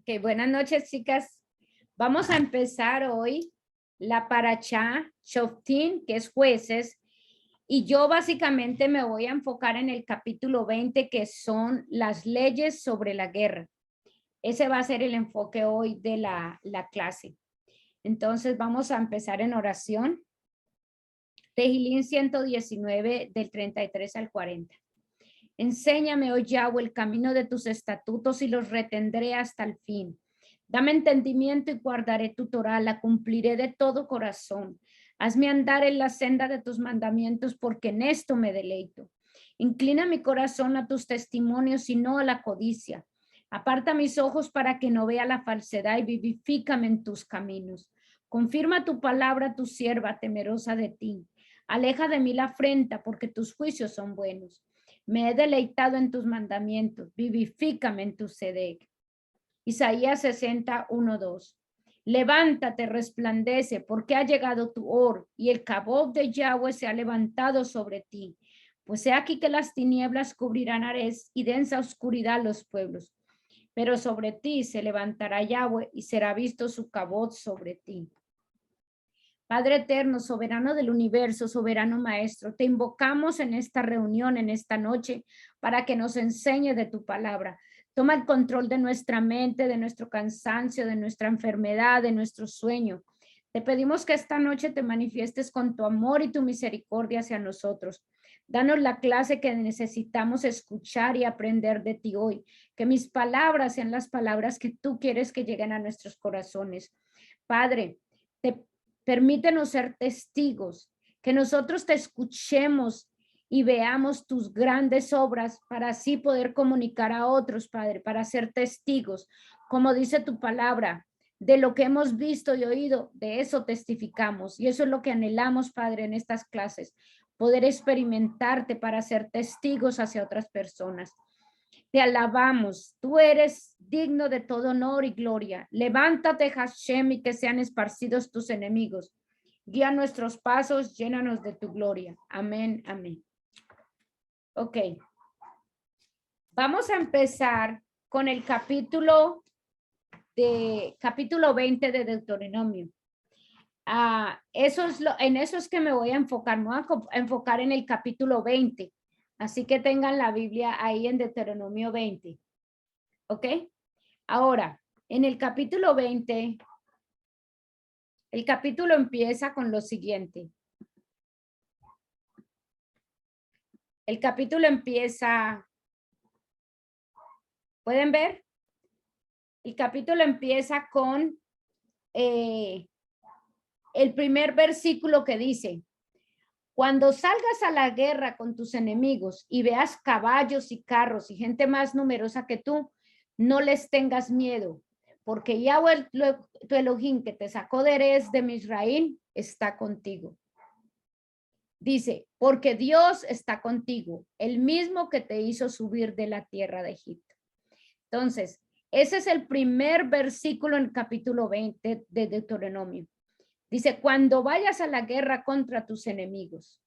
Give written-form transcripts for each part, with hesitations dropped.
Ok, buenas noches, chicas. Vamos a empezar hoy la Parashá Shoftim, que es jueces, y yo básicamente me voy a enfocar en el capítulo 20, que son las leyes sobre la guerra. Ese va a ser el enfoque hoy de la clase. Entonces vamos a empezar en oración. Tehilín 119 del 33 al 40. Enséñame, oh Yahweh, el camino de tus estatutos y los retendré hasta el fin. Dame entendimiento y guardaré tu Torah, la cumpliré de todo corazón. Hazme andar en la senda de tus mandamientos, porque en esto me deleito. Inclina mi corazón a tus testimonios y no a la codicia. Aparta mis ojos para que no vea la falsedad y vivifícame en tus caminos. Confirma tu palabra, tu sierva, temerosa de ti. Aleja de mí la afrenta, porque tus juicios son buenos. Me he deleitado en tus mandamientos, vivifícame en tu sedec. Isaías 60:1-2. Levántate, resplandece, porque ha llegado tu hora, y el cabob de Yahweh se ha levantado sobre ti. Pues he aquí que las tinieblas cubrirán Ares y densa oscuridad los pueblos. Pero sobre ti se levantará Yahweh y será visto su cabob sobre ti. Padre eterno, soberano del universo, soberano maestro, te invocamos en esta reunión, en esta noche, para que nos enseñe de tu palabra. Toma el control de nuestra mente, de nuestro cansancio, de nuestra enfermedad, de nuestro sueño. Te pedimos que esta noche te manifiestes con tu amor y tu misericordia hacia nosotros. Danos la clase que necesitamos escuchar y aprender de ti hoy. Que mis palabras sean las palabras que tú quieres que lleguen a nuestros corazones. Padre, permítenos ser testigos, que nosotros te escuchemos y veamos tus grandes obras para así poder comunicar a otros, Padre, para ser testigos. Como dice tu palabra, de lo que hemos visto y oído, de eso testificamos. Y eso es lo que anhelamos, Padre, en estas clases, poder experimentarte para ser testigos hacia otras personas. Te alabamos, tú eres digno de todo honor y gloria. Levántate, Hashem, y que sean esparcidos tus enemigos. Guía nuestros pasos, llénanos de tu gloria. Amén, amén. Ok. Vamos a empezar con el capítulo 20 de Deuteronomio. En eso es que me voy a enfocar. Me voy a enfocar en el capítulo 20. Así que tengan la Biblia ahí en Deuteronomio 20. ¿Ok? Ahora, en el capítulo 20, el capítulo empieza con lo siguiente. El capítulo empieza, ¿pueden ver? El capítulo empieza con el primer versículo que dice: cuando salgas a la guerra con tus enemigos y veas caballos y carros y gente más numerosa que tú, no les tengas miedo, porque Yahweh, tu Elohim, que te sacó de Erez de Misraim, está contigo. Dice, porque Dios está contigo, el mismo que te hizo subir de la tierra de Egipto. Entonces, ese es el primer versículo en el capítulo 20 de Deuteronomio. Dice, cuando vayas a la guerra contra tus enemigos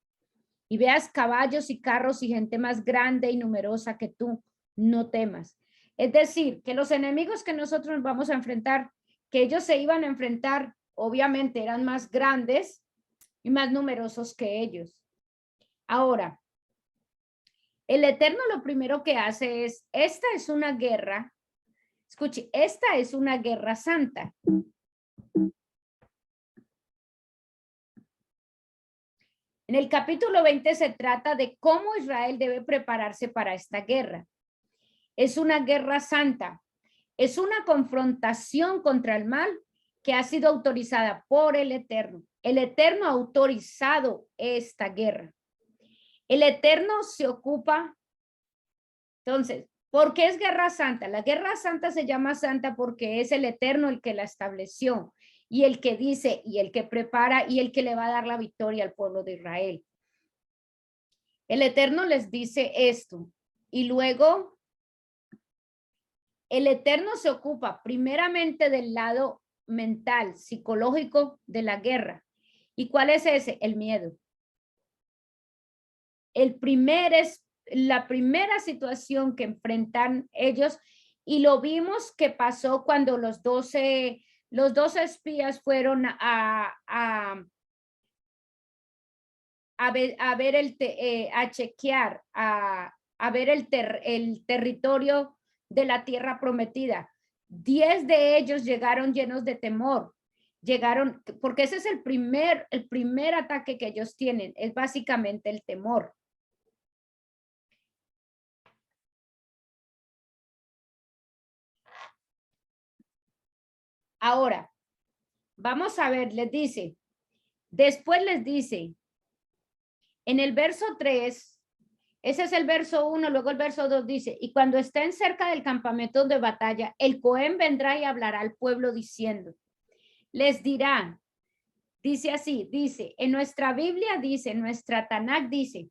y veas caballos y carros y gente más grande y numerosa que tú, no temas. Es decir, que los enemigos que nosotros vamos a enfrentar, que ellos se iban a enfrentar, obviamente eran más grandes y más numerosos que ellos. Ahora, el Eterno lo primero que hace es, esta es una guerra, escuche, esta es una guerra santa. En el capítulo 20 se trata de cómo Israel debe prepararse para esta guerra. Es una guerra santa, es una confrontación contra el mal que ha sido autorizada por el Eterno. El Eterno ha autorizado esta guerra. El Eterno se ocupa. Entonces, ¿por qué es guerra santa? La guerra santa se llama santa porque es el Eterno el que la estableció y el que dice y el que prepara y el que le va a dar la victoria al pueblo de Israel. El Eterno les dice esto y luego el Eterno se ocupa primeramente del lado mental, psicológico de la guerra. ¿Y cuál es ese? El miedo. La primera situación que enfrentan ellos Y lo vimos que pasó cuando los 12 espías fueron a chequear, a ver el territorio de la tierra prometida. 10 de ellos llegaron llenos de temor. Llegaron, porque ese es el primer ataque que ellos tienen, es básicamente el temor. Ahora, vamos a ver, después les dice, en el verso 3, ese es el verso 1, luego el verso 2 dice, y cuando estén cerca del campamento de batalla, el Cohen vendrá y hablará al pueblo diciendo, les dirá, dice así, dice, en nuestra Biblia dice, en nuestra Tanakh dice,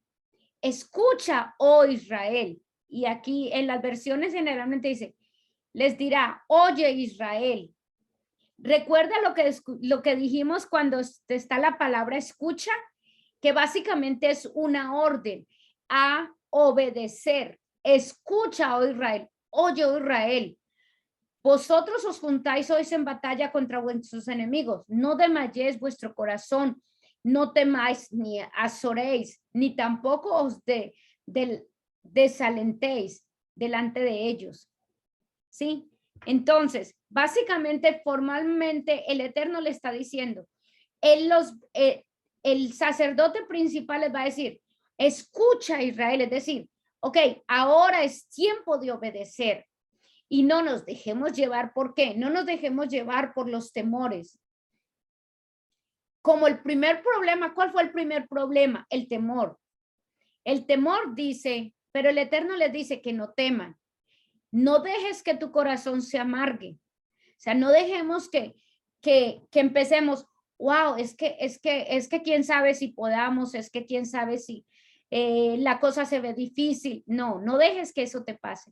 escucha, oh Israel. Y aquí en las versiones generalmente dice, les dirá, oye Israel. Recuerda lo que dijimos cuando está la palabra escucha, que básicamente es una orden a obedecer. Escucha, oh Israel, oye, oh Israel, vosotros os juntáis hoy en batalla contra vuestros enemigos, no desmayéis vuestro corazón, no temáis ni azoréis, ni tampoco os desalentéis delante de ellos. ¿Sí? Entonces, básicamente, formalmente, el Eterno le está diciendo, el sacerdote principal les va a decir, escucha Israel, es decir, ok, ahora es tiempo de obedecer y no nos dejemos llevar. ¿Por qué? No nos dejemos llevar por los temores. Como el primer problema, ¿cuál fue el primer problema? El temor. El temor dice, pero el Eterno les dice que no teman. No dejes que tu corazón se amargue. O sea, no dejemos que empecemos, wow, es que quién sabe si podamos, es que quién sabe si la cosa se ve difícil. No, no dejes que eso te pase.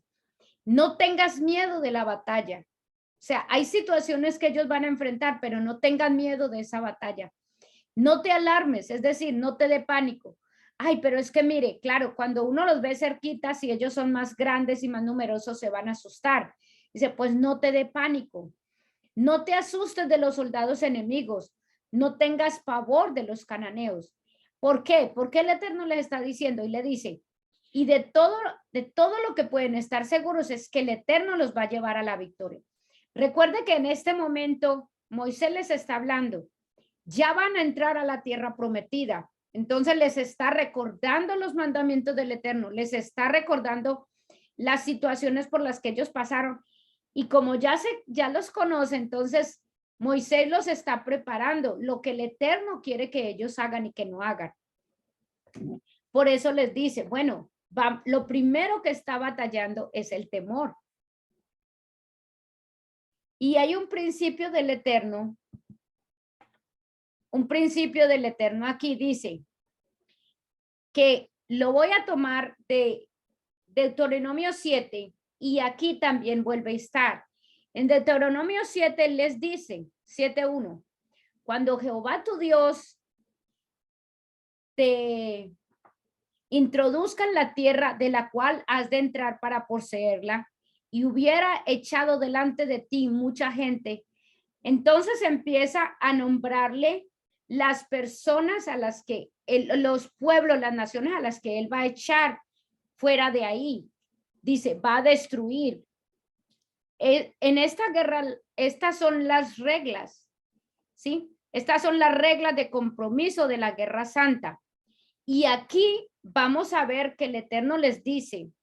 No tengas miedo de la batalla. O sea, hay situaciones que ellos van a enfrentar, pero no tengan miedo de esa batalla. No te alarmes, es decir, no te dé pánico. Ay, pero es que mire, claro, cuando uno los ve cerquitas, si ellos son más grandes y más numerosos, se van a asustar. Dice, pues no te dé pánico. No te asustes de los soldados enemigos. No tengas pavor de los cananeos. ¿Por qué? Porque el Eterno les está diciendo y le dice, y de todo lo que pueden estar seguros es que el Eterno los va a llevar a la victoria. Recuerde que en este momento Moisés les está hablando. Ya van a entrar a la tierra prometida. Entonces les está recordando los mandamientos del Eterno, les está recordando las situaciones por las que ellos pasaron. Y como ya los conoce, entonces Moisés los está preparando lo que el Eterno quiere que ellos hagan y que no hagan. Por eso les dice, bueno, lo primero que está batallando es el temor. Y hay un principio del Eterno. Un principio del Eterno aquí dice que lo voy a tomar de Deuteronomio 7 y aquí también vuelve a estar. En Deuteronomio 7 les dice, 7:1, cuando Jehová tu Dios te introduzca en la tierra de la cual has de entrar para poseerla y hubiera echado delante de ti mucha gente, entonces empieza a nombrarle las personas a las que los pueblos, las naciones a las que él va a echar fuera de ahí. Dice, va a destruir. En esta guerra, estas son las reglas, ¿sí? Estas son las reglas de compromiso de la Guerra Santa. Y aquí vamos a ver que el Eterno les dice,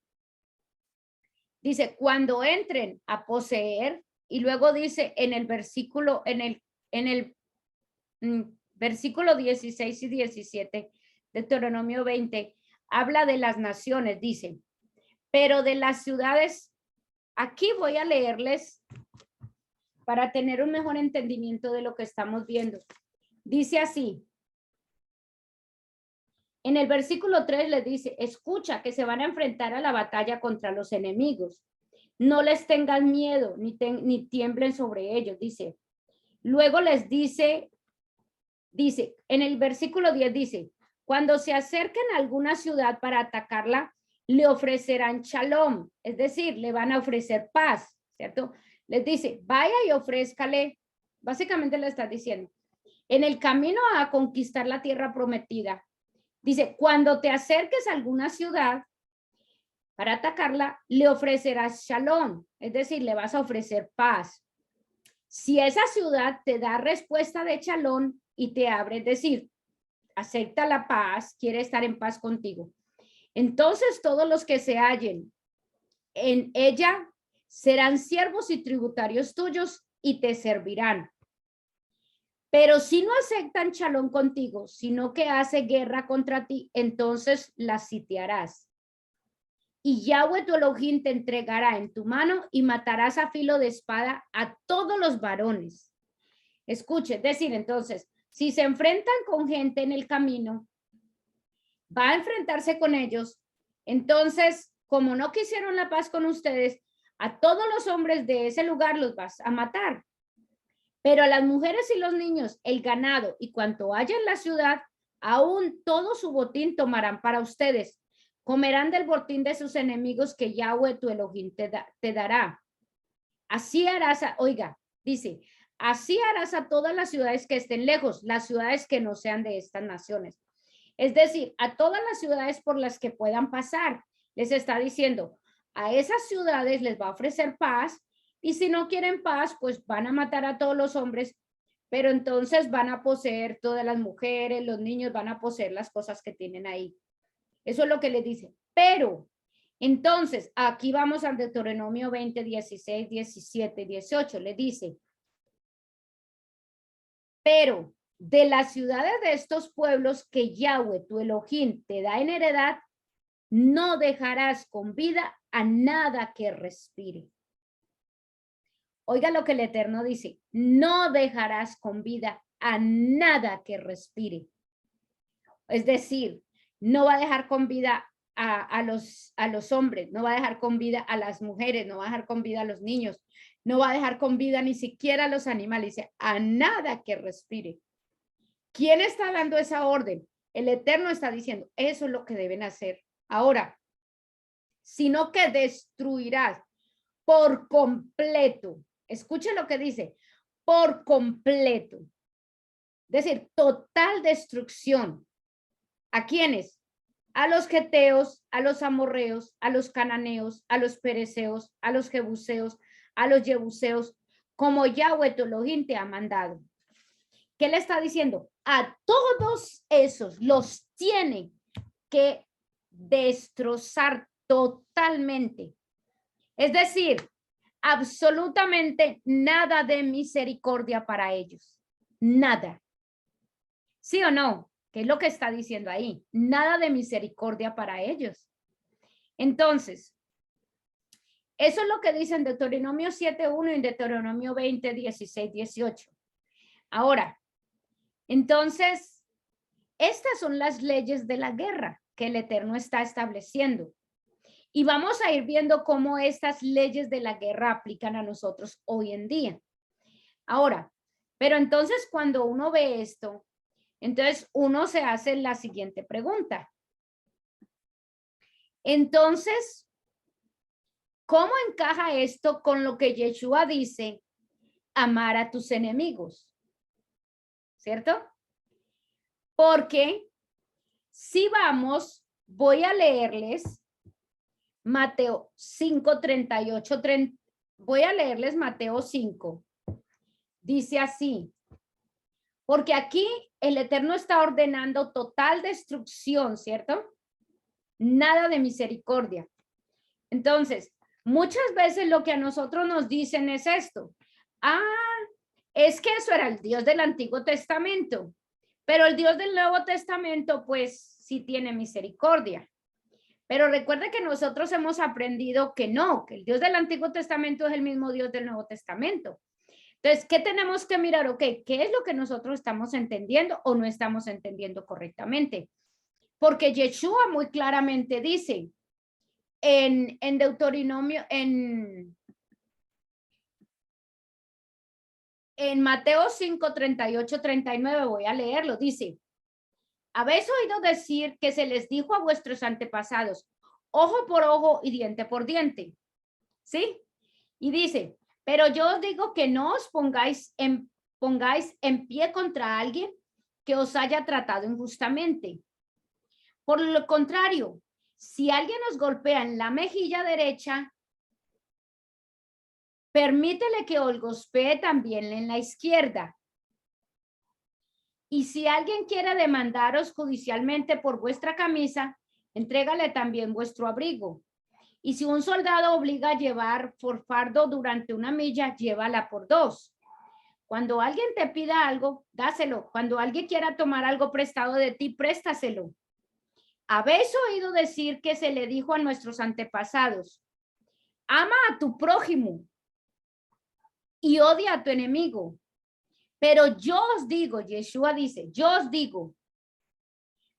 cuando entren a poseer, y luego dice en el versículo, en el versículo 16 y 17 de Deuteronomio 20, habla de las naciones, dice, pero de las ciudades, aquí voy a leerles para tener un mejor entendimiento de lo que estamos viendo. Dice así, en el versículo 3 les dice, escucha que se van a enfrentar a la batalla contra los enemigos. No les tengan miedo, ni tiemblen sobre ellos, dice. Luego les dice, en el versículo 10 dice, cuando se acerquen a alguna ciudad para atacarla, le ofrecerán shalom, es decir, le van a ofrecer paz. ¿cierto? Les dice, vaya y ofrézcale, básicamente le está diciendo, en el camino a conquistar la tierra prometida. Dice, cuando te acerques a alguna ciudad para atacarla, le ofrecerás shalom, es decir, le vas a ofrecer paz. Si esa ciudad te da respuesta de shalom y te abre, es decir, acepta la paz, quiere estar en paz contigo, entonces todos los que se hallen en ella serán siervos y tributarios tuyos y te servirán. Pero si no aceptan shalom contigo, sino que hace guerra contra ti, entonces la sitiarás. Y Yahweh tu Elohim te entregará en tu mano y matarás a filo de espada a todos los varones. Escuche, es decir, entonces, si se enfrentan con gente en el camino, va a enfrentarse con ellos, entonces, como no quisieron la paz con ustedes, a todos los hombres de ese lugar los vas a matar. Pero a las mujeres y los niños, el ganado y cuanto haya en la ciudad, aún todo su botín tomarán para ustedes. Comerán del botín de sus enemigos que Yahweh tu Elohim te dará. Así harás, oiga, dice, así harás a todas las ciudades que estén lejos, las ciudades que no sean de estas naciones. Es decir, a todas las ciudades por las que puedan pasar. Les está diciendo, a esas ciudades les va a ofrecer paz y si no quieren paz, pues van a matar a todos los hombres, pero entonces van a poseer todas las mujeres, los niños van a poseer las cosas que tienen ahí. Eso es lo que les dice. Pero, entonces, aquí vamos al Deuteronomio 20, 16, 17, 18. Le dice, pero de las ciudades de estos pueblos que Yahweh, tu Elohim, te da en heredad, no dejarás con vida a nada que respire. Oiga lo que el Eterno dice, no dejarás con vida a nada que respire. Es decir, no va a dejar con vida a los hombres, no va a dejar con vida a las mujeres, no va a dejar con vida a los niños, no va a dejar con vida ni siquiera a los animales, dice, a nada que respire. ¿Quién está dando esa orden? El Eterno está diciendo, eso es lo que deben hacer. Ahora, sino que destruirás por completo. Escuche lo que dice, por completo. Es decir, total destrucción. ¿A quiénes? A los geteos, a los amorreos, a los cananeos, a los pereceos, a los jebuseos, a los jebuseos, como Yahweh tu Elohim te ha mandado. ¿Qué le está diciendo? A todos esos los tiene que destrozar totalmente. Es decir, absolutamente nada de misericordia para ellos. Nada. ¿Sí o no? ¿Qué es lo que está diciendo ahí? Nada de misericordia para ellos. Entonces, eso es lo que dice en Deuteronomio 7:1 y en Deuteronomio 20, 16, 18. Ahora, entonces, estas son las leyes de la guerra que el Eterno está estableciendo. Y vamos a ir viendo cómo estas leyes de la guerra aplican a nosotros hoy en día. Ahora, pero entonces cuando uno ve esto, entonces uno se hace la siguiente pregunta. Entonces, ¿cómo encaja esto con lo que Yeshua dice, amar a tus enemigos? ¿Cierto? Porque si vamos, voy a leerles Mateo 5, 38, 30. Voy a leerles Mateo 5. Dice así, porque aquí el Eterno está ordenando total destrucción, ¿cierto? Nada de misericordia. Entonces, muchas veces lo que a nosotros nos dicen es esto. Ah, es que eso era el Dios del Antiguo Testamento, pero el Dios del Nuevo Testamento, pues, sí tiene misericordia. Pero recuerda que nosotros hemos aprendido que no, que el Dios del Antiguo Testamento es el mismo Dios del Nuevo Testamento. Entonces, ¿qué tenemos que mirar? Ok, ¿qué es lo que nosotros estamos entendiendo o no estamos entendiendo correctamente? Porque Yeshua muy claramente dice en Deuteronomio, en Mateo 5, 38, 39, voy a leerlo, dice, habéis oído decir que se les dijo a vuestros antepasados, ojo por ojo y diente por diente, ¿sí? Y dice, pero yo os digo que no os pongáis en pie contra alguien que os haya tratado injustamente. Por lo contrario, si alguien os golpea en la mejilla derecha, permítele que os golpee también en la izquierda. Y si alguien quiere demandaros judicialmente por vuestra camisa, entrégale también vuestro abrigo. Y si un soldado obliga a llevar por fardo durante una milla, llévala por 2. Cuando alguien te pida algo, dáselo. Cuando alguien quiera tomar algo prestado de ti, préstaselo. Habéis oído decir que se le dijo a nuestros antepasados, ama a tu prójimo y odia a tu enemigo. Pero yo os digo, Yeshua dice, yo os digo,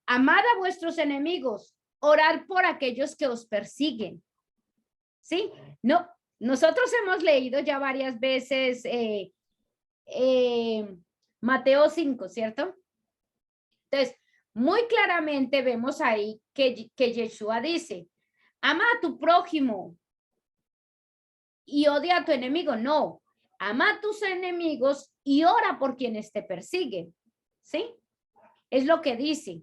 amad a vuestros enemigos, orad por aquellos que os persiguen. ¿Sí? No, nosotros hemos leído ya varias veces Mateo 5, ¿cierto? Entonces, muy claramente vemos ahí que Yeshua dice, ama a tu prójimo y odia a tu enemigo. No, ama a tus enemigos y ora por quienes te persiguen. ¿Sí? Es lo que dice.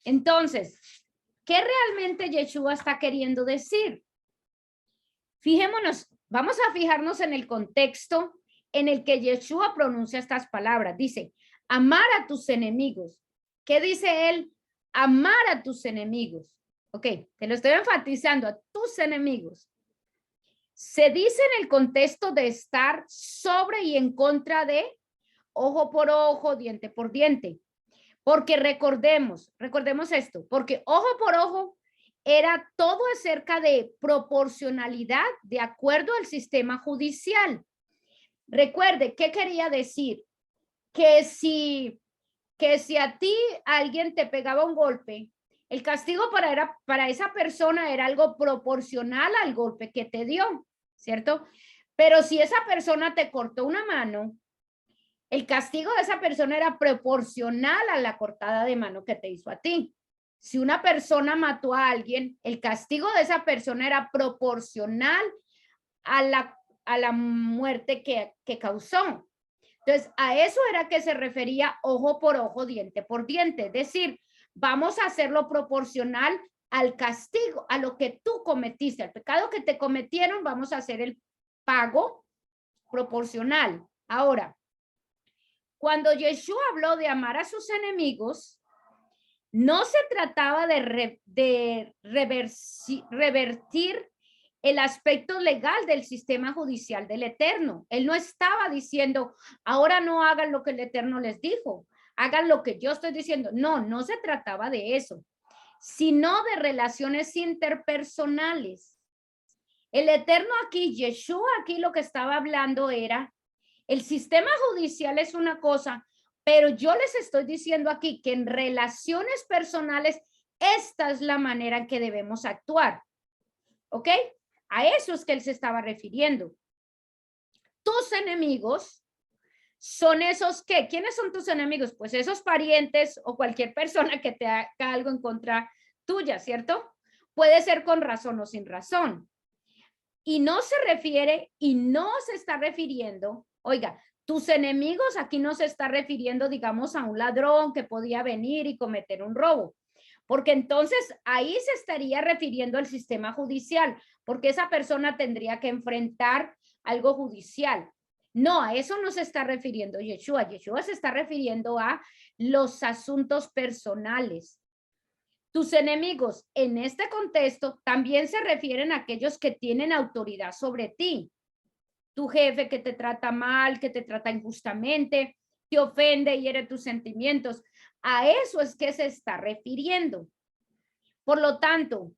Entonces, ¿qué realmente Yeshua está queriendo decir? Fijémonos, vamos a fijarnos en el contexto en el que Yeshua pronuncia estas palabras. Dice, amar a tus enemigos. ¿Qué dice él? Amar a tus enemigos. Ok, te lo estoy enfatizando, a tus enemigos. Se dice en el contexto de estar sobre y en contra de ojo por ojo, diente por diente. Porque recordemos esto, porque ojo por ojo era todo acerca de proporcionalidad de acuerdo al sistema judicial. Recuerde, ¿qué quería decir? Que si a ti alguien te pegaba un golpe, el castigo para esa persona era algo proporcional al golpe que te dio, ¿cierto? Pero si esa persona te cortó una mano, el castigo de esa persona era proporcional a la cortada de mano que te hizo a ti. Si una persona mató a alguien, el castigo de esa persona era proporcional a la muerte que causó. Entonces, a eso era que se refería ojo por ojo, diente por diente. Es decir, vamos a hacerlo proporcional al castigo, a lo que tú cometiste, al pecado que te cometieron, vamos a hacer el pago proporcional. Ahora, cuando Yeshua habló de amar a sus enemigos, no se trataba de revertir el aspecto legal del sistema judicial del Eterno. Él no estaba diciendo, ahora no hagan lo que el Eterno les dijo, hagan lo que yo estoy diciendo. No, no se trataba de eso, sino de relaciones interpersonales. El Eterno aquí, Yeshua aquí lo que estaba hablando era, el sistema judicial es una cosa, pero yo les estoy diciendo aquí que en relaciones personales, esta es la manera en que debemos actuar. ¿Ok? A eso es que él se estaba refiriendo. Tus enemigos son esos que, ¿quiénes son tus enemigos? Pues esos parientes o cualquier persona que te haga algo en contra tuya, ¿cierto? Puede ser con razón o sin razón. Y no se refiere y no se está refiriendo, oiga, tus enemigos aquí no se está refiriendo, digamos, a un ladrón que podía venir y cometer un robo, porque entonces ahí se estaría refiriendo al sistema judicial, porque esa persona tendría que enfrentar algo judicial. No, a eso no se está refiriendo Yeshua. Yeshua se está refiriendo a los asuntos personales. Tus enemigos en este contexto también se refieren a aquellos que tienen autoridad sobre ti. Tu jefe que te trata mal, que te trata injustamente, te ofende y hiere tus sentimientos. A eso es que se está refiriendo. Por lo tanto,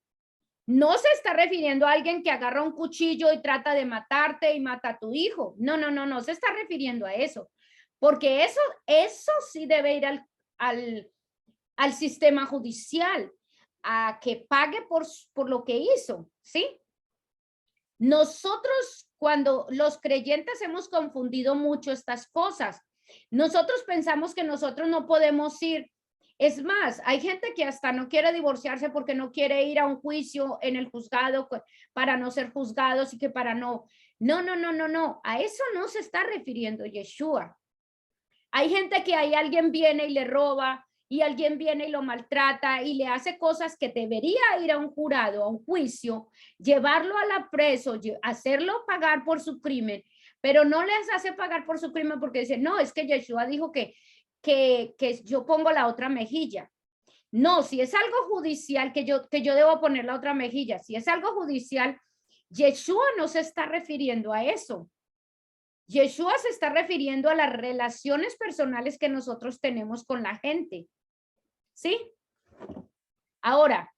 no se está refiriendo a alguien que agarra un cuchillo y trata de matarte y mata a tu hijo. No, no, no, no se está refiriendo a eso. Porque eso sí debe ir al sistema judicial, a que pague por lo que hizo, ¿sí? Nosotros, cuando los creyentes hemos confundido mucho estas cosas, nosotros pensamos que nosotros no podemos ir Es más, hay gente que hasta no quiere divorciarse porque no quiere ir a un juicio en el juzgado para no ser juzgados y que para no. No. A eso no se está refiriendo Yeshua. Hay gente que ahí alguien viene y le roba y alguien viene y lo maltrata y le hace cosas que debería ir a un jurado, a un juicio, llevarlo a la preso, hacerlo pagar por su crimen, pero no les hace pagar por su crimen porque dice, no, es que Yeshua dijo que yo pongo la otra mejilla. No, si es algo judicial que yo debo poner la otra mejilla, si es algo judicial, Yeshua no se está refiriendo a eso. Yeshua se está refiriendo a las relaciones personales que nosotros tenemos con la gente. ¿Sí? Ahora,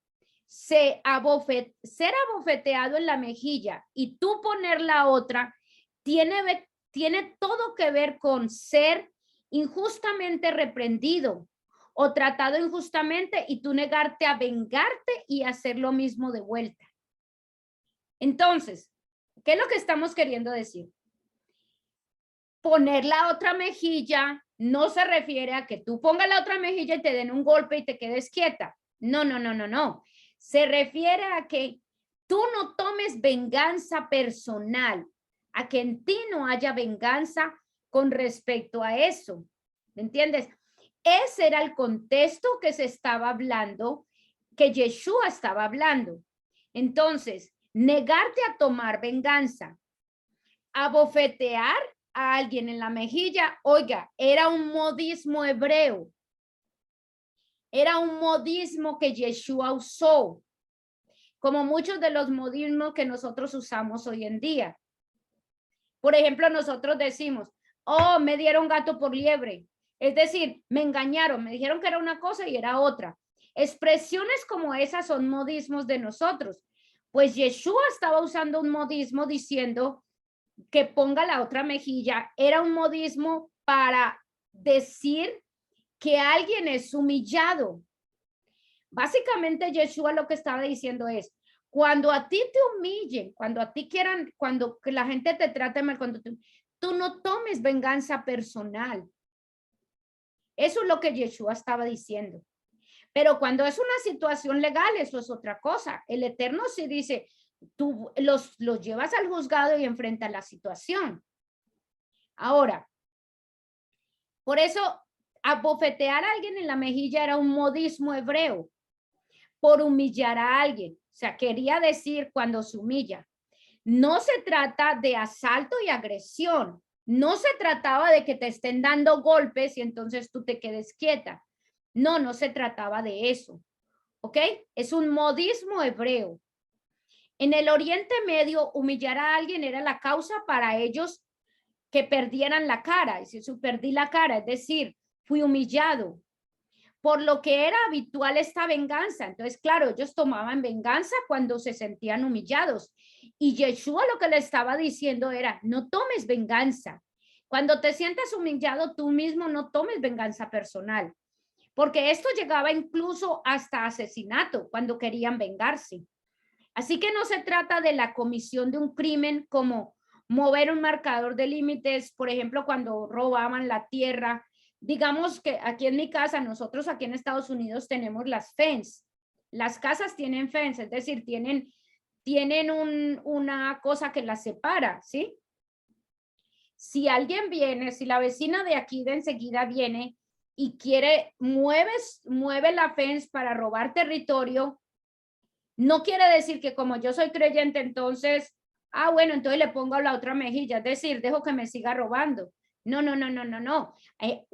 ser abofeteado en la mejilla y tú poner la otra, tiene todo que ver con ser injustamente reprendido o tratado injustamente y tú negarte a vengarte y hacer lo mismo de vuelta. Entonces, ¿qué es lo que estamos queriendo decir? Poner la otra mejilla no se refiere a que tú pongas la otra mejilla y te den un golpe y te quedes quieta. No. Se refiere a que tú no tomes venganza personal, a que en ti no haya venganza con respecto a eso. ¿Me entiendes? Ese era el contexto que se estaba hablando, que Yeshua estaba hablando. Entonces, negarte a tomar venganza, abofetear a alguien en la mejilla, oiga, era un modismo hebreo. Era un modismo que Yeshua usó, como muchos de los modismos que nosotros usamos hoy en día. Por ejemplo, nosotros decimos, oh, me dieron gato por liebre. Es decir, me engañaron, me dijeron que era una cosa y era otra. Expresiones como esas son modismos de nosotros. Pues Yeshua estaba usando un modismo diciendo que ponga la otra mejilla. Era un modismo para decir que alguien es humillado. Básicamente Yeshua lo que estaba diciendo es, cuando a ti te humillen, cuando a ti quieran, cuando la gente te trate mal, cuando tú no tomes venganza personal. Eso es lo que Yeshua estaba diciendo. Pero cuando es una situación legal, eso es otra cosa. El Eterno sí dice, tú los llevas al juzgado y enfrentas la situación. Ahora, por eso, abofetear a alguien en la mejilla era un modismo hebreo, por humillar a alguien. O sea, quería decir cuando se humilla. No se trata de asalto y agresión. No se trataba de que te estén dando golpes y entonces tú te quedes quieta. No se trataba de eso. ¿Ok? Es un modismo hebreo. En el Oriente Medio, humillar a alguien era la causa para ellos que perdieran la cara. Es decir, perdí la cara, es decir, fui humillado. Por lo que era habitual esta venganza. Entonces, claro, ellos tomaban venganza cuando se sentían humillados. Y Yeshua lo que le estaba diciendo era, no tomes venganza. Cuando te sientas humillado, tú mismo no tomes venganza personal. Porque esto llegaba incluso hasta asesinato cuando querían vengarse. Así que no se trata de la comisión de un crimen como mover un marcador de límites, por ejemplo, cuando robaban la tierra. Digamos que aquí en mi casa, nosotros aquí en Estados Unidos tenemos las fence. Las casas tienen fence, es decir, tienen una cosa que las separa, ¿sí? Si alguien viene, si la vecina de aquí de enseguida viene y mueve la fence para robar territorio, no quiere decir que como yo soy creyente, entonces, bueno, entonces le pongo la otra mejilla, es decir, dejo que me siga robando. No.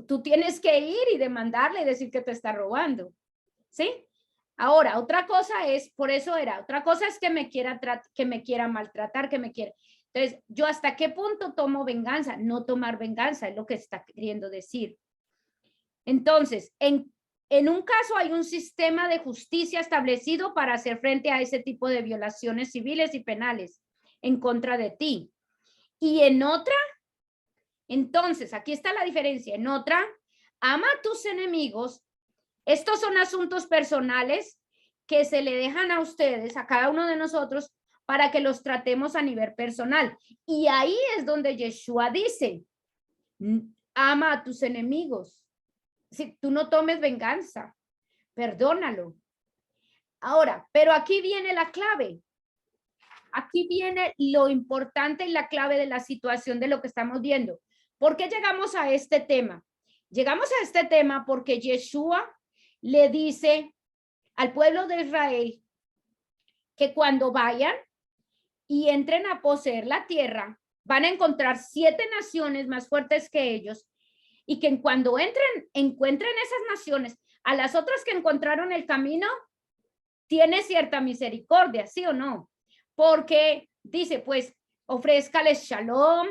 Tú tienes que ir y demandarle y decir que te está robando. ¿Sí? Ahora, otra cosa es, por eso otra cosa es que me quiera maltratar, que me quiera. Entonces, ¿yo hasta qué punto tomo venganza? No tomar venganza es lo que está queriendo decir. Entonces, en un caso hay un sistema de justicia establecido para hacer frente a ese tipo de violaciones civiles y penales en contra de ti. Y en otra, entonces, aquí está la diferencia. En otra, ama a tus enemigos. Estos son asuntos personales que se le dejan a ustedes, a cada uno de nosotros, para que los tratemos a nivel personal. Y ahí es donde Yeshua dice, ama a tus enemigos. Si tú no tomes venganza. perdónalo. Ahora, pero aquí viene la clave. Aquí viene lo importante y la clave de la situación de lo que estamos viendo. ¿Por qué llegamos a este tema? Llegamos a este tema porque Yeshua le dice al pueblo de Israel que cuando vayan y entren a poseer la tierra, van a encontrar 7 naciones más fuertes que ellos y que cuando encuentren esas naciones, a las otras que encontraron el camino, tiene cierta misericordia, ¿sí o no? Porque dice, pues, ofrézcales shalom,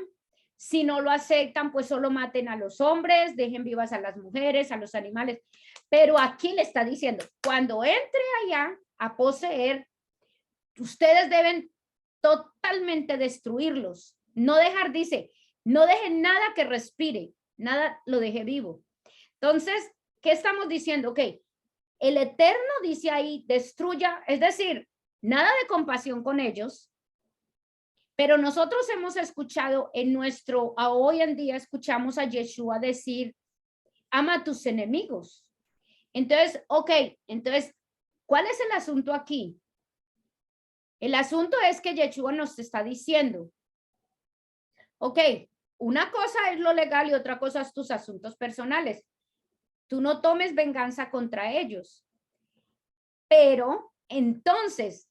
si no lo aceptan, pues solo maten a los hombres, dejen vivas a las mujeres, a los animales. Pero aquí le está diciendo, cuando entre allá a poseer, ustedes deben totalmente destruirlos. No dejar, dice, no dejen nada que respire, nada lo deje vivo. Entonces, ¿qué estamos diciendo? Ok, el Eterno dice ahí, destruya, es decir, nada de compasión con ellos, pero nosotros hemos escuchado hoy en día escuchamos a Yeshua decir, ama a tus enemigos. Entonces, ok, entonces, ¿cuál es el asunto aquí? El asunto es que Yeshua nos está diciendo, ok, una cosa es lo legal y otra cosa es tus asuntos personales. Tú no tomes venganza contra ellos. Pero entonces,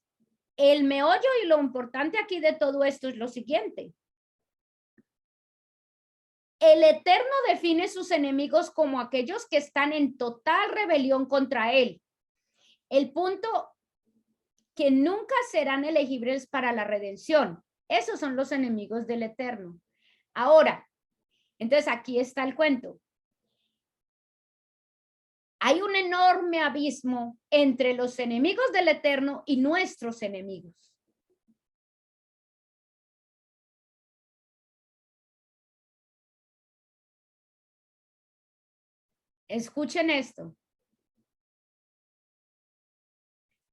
el meollo y lo importante aquí de todo esto es lo siguiente. El Eterno define sus enemigos como aquellos que están en total rebelión contra él. El punto que nunca serán elegibles para la redención. Esos son los enemigos del Eterno. Ahora, entonces aquí está el cuento. Hay un enorme abismo entre los enemigos del Eterno y nuestros enemigos. Escuchen esto.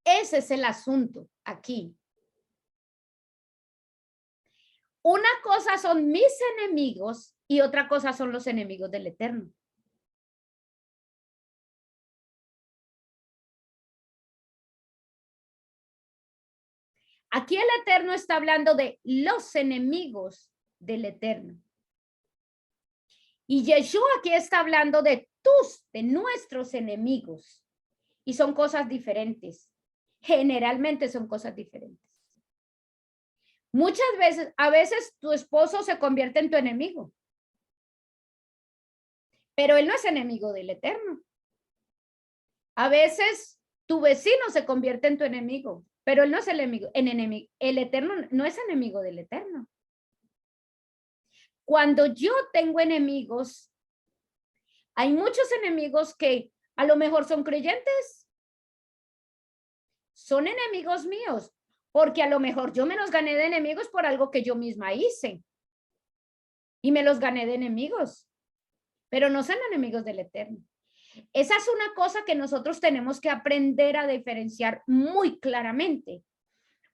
Ese es el asunto aquí. Una cosa son mis enemigos y otra cosa son los enemigos del Eterno. Aquí el Eterno está hablando de los enemigos del Eterno. Y Yeshua aquí está hablando de nuestros enemigos. Y son cosas diferentes. Generalmente son cosas diferentes. Muchas veces, a veces tu esposo se convierte en tu enemigo. Pero él no es enemigo del Eterno. A veces tu vecino se convierte en tu enemigo, pero él no es el enemigo. El Eterno no es enemigo del Eterno. Cuando yo tengo enemigos, hay muchos enemigos que a lo mejor son creyentes. Son enemigos míos, porque a lo mejor yo me los gané de enemigos por algo que yo misma hice. Y me los gané de enemigos, pero no son enemigos del Eterno. Esa es una cosa que nosotros tenemos que aprender a diferenciar muy claramente,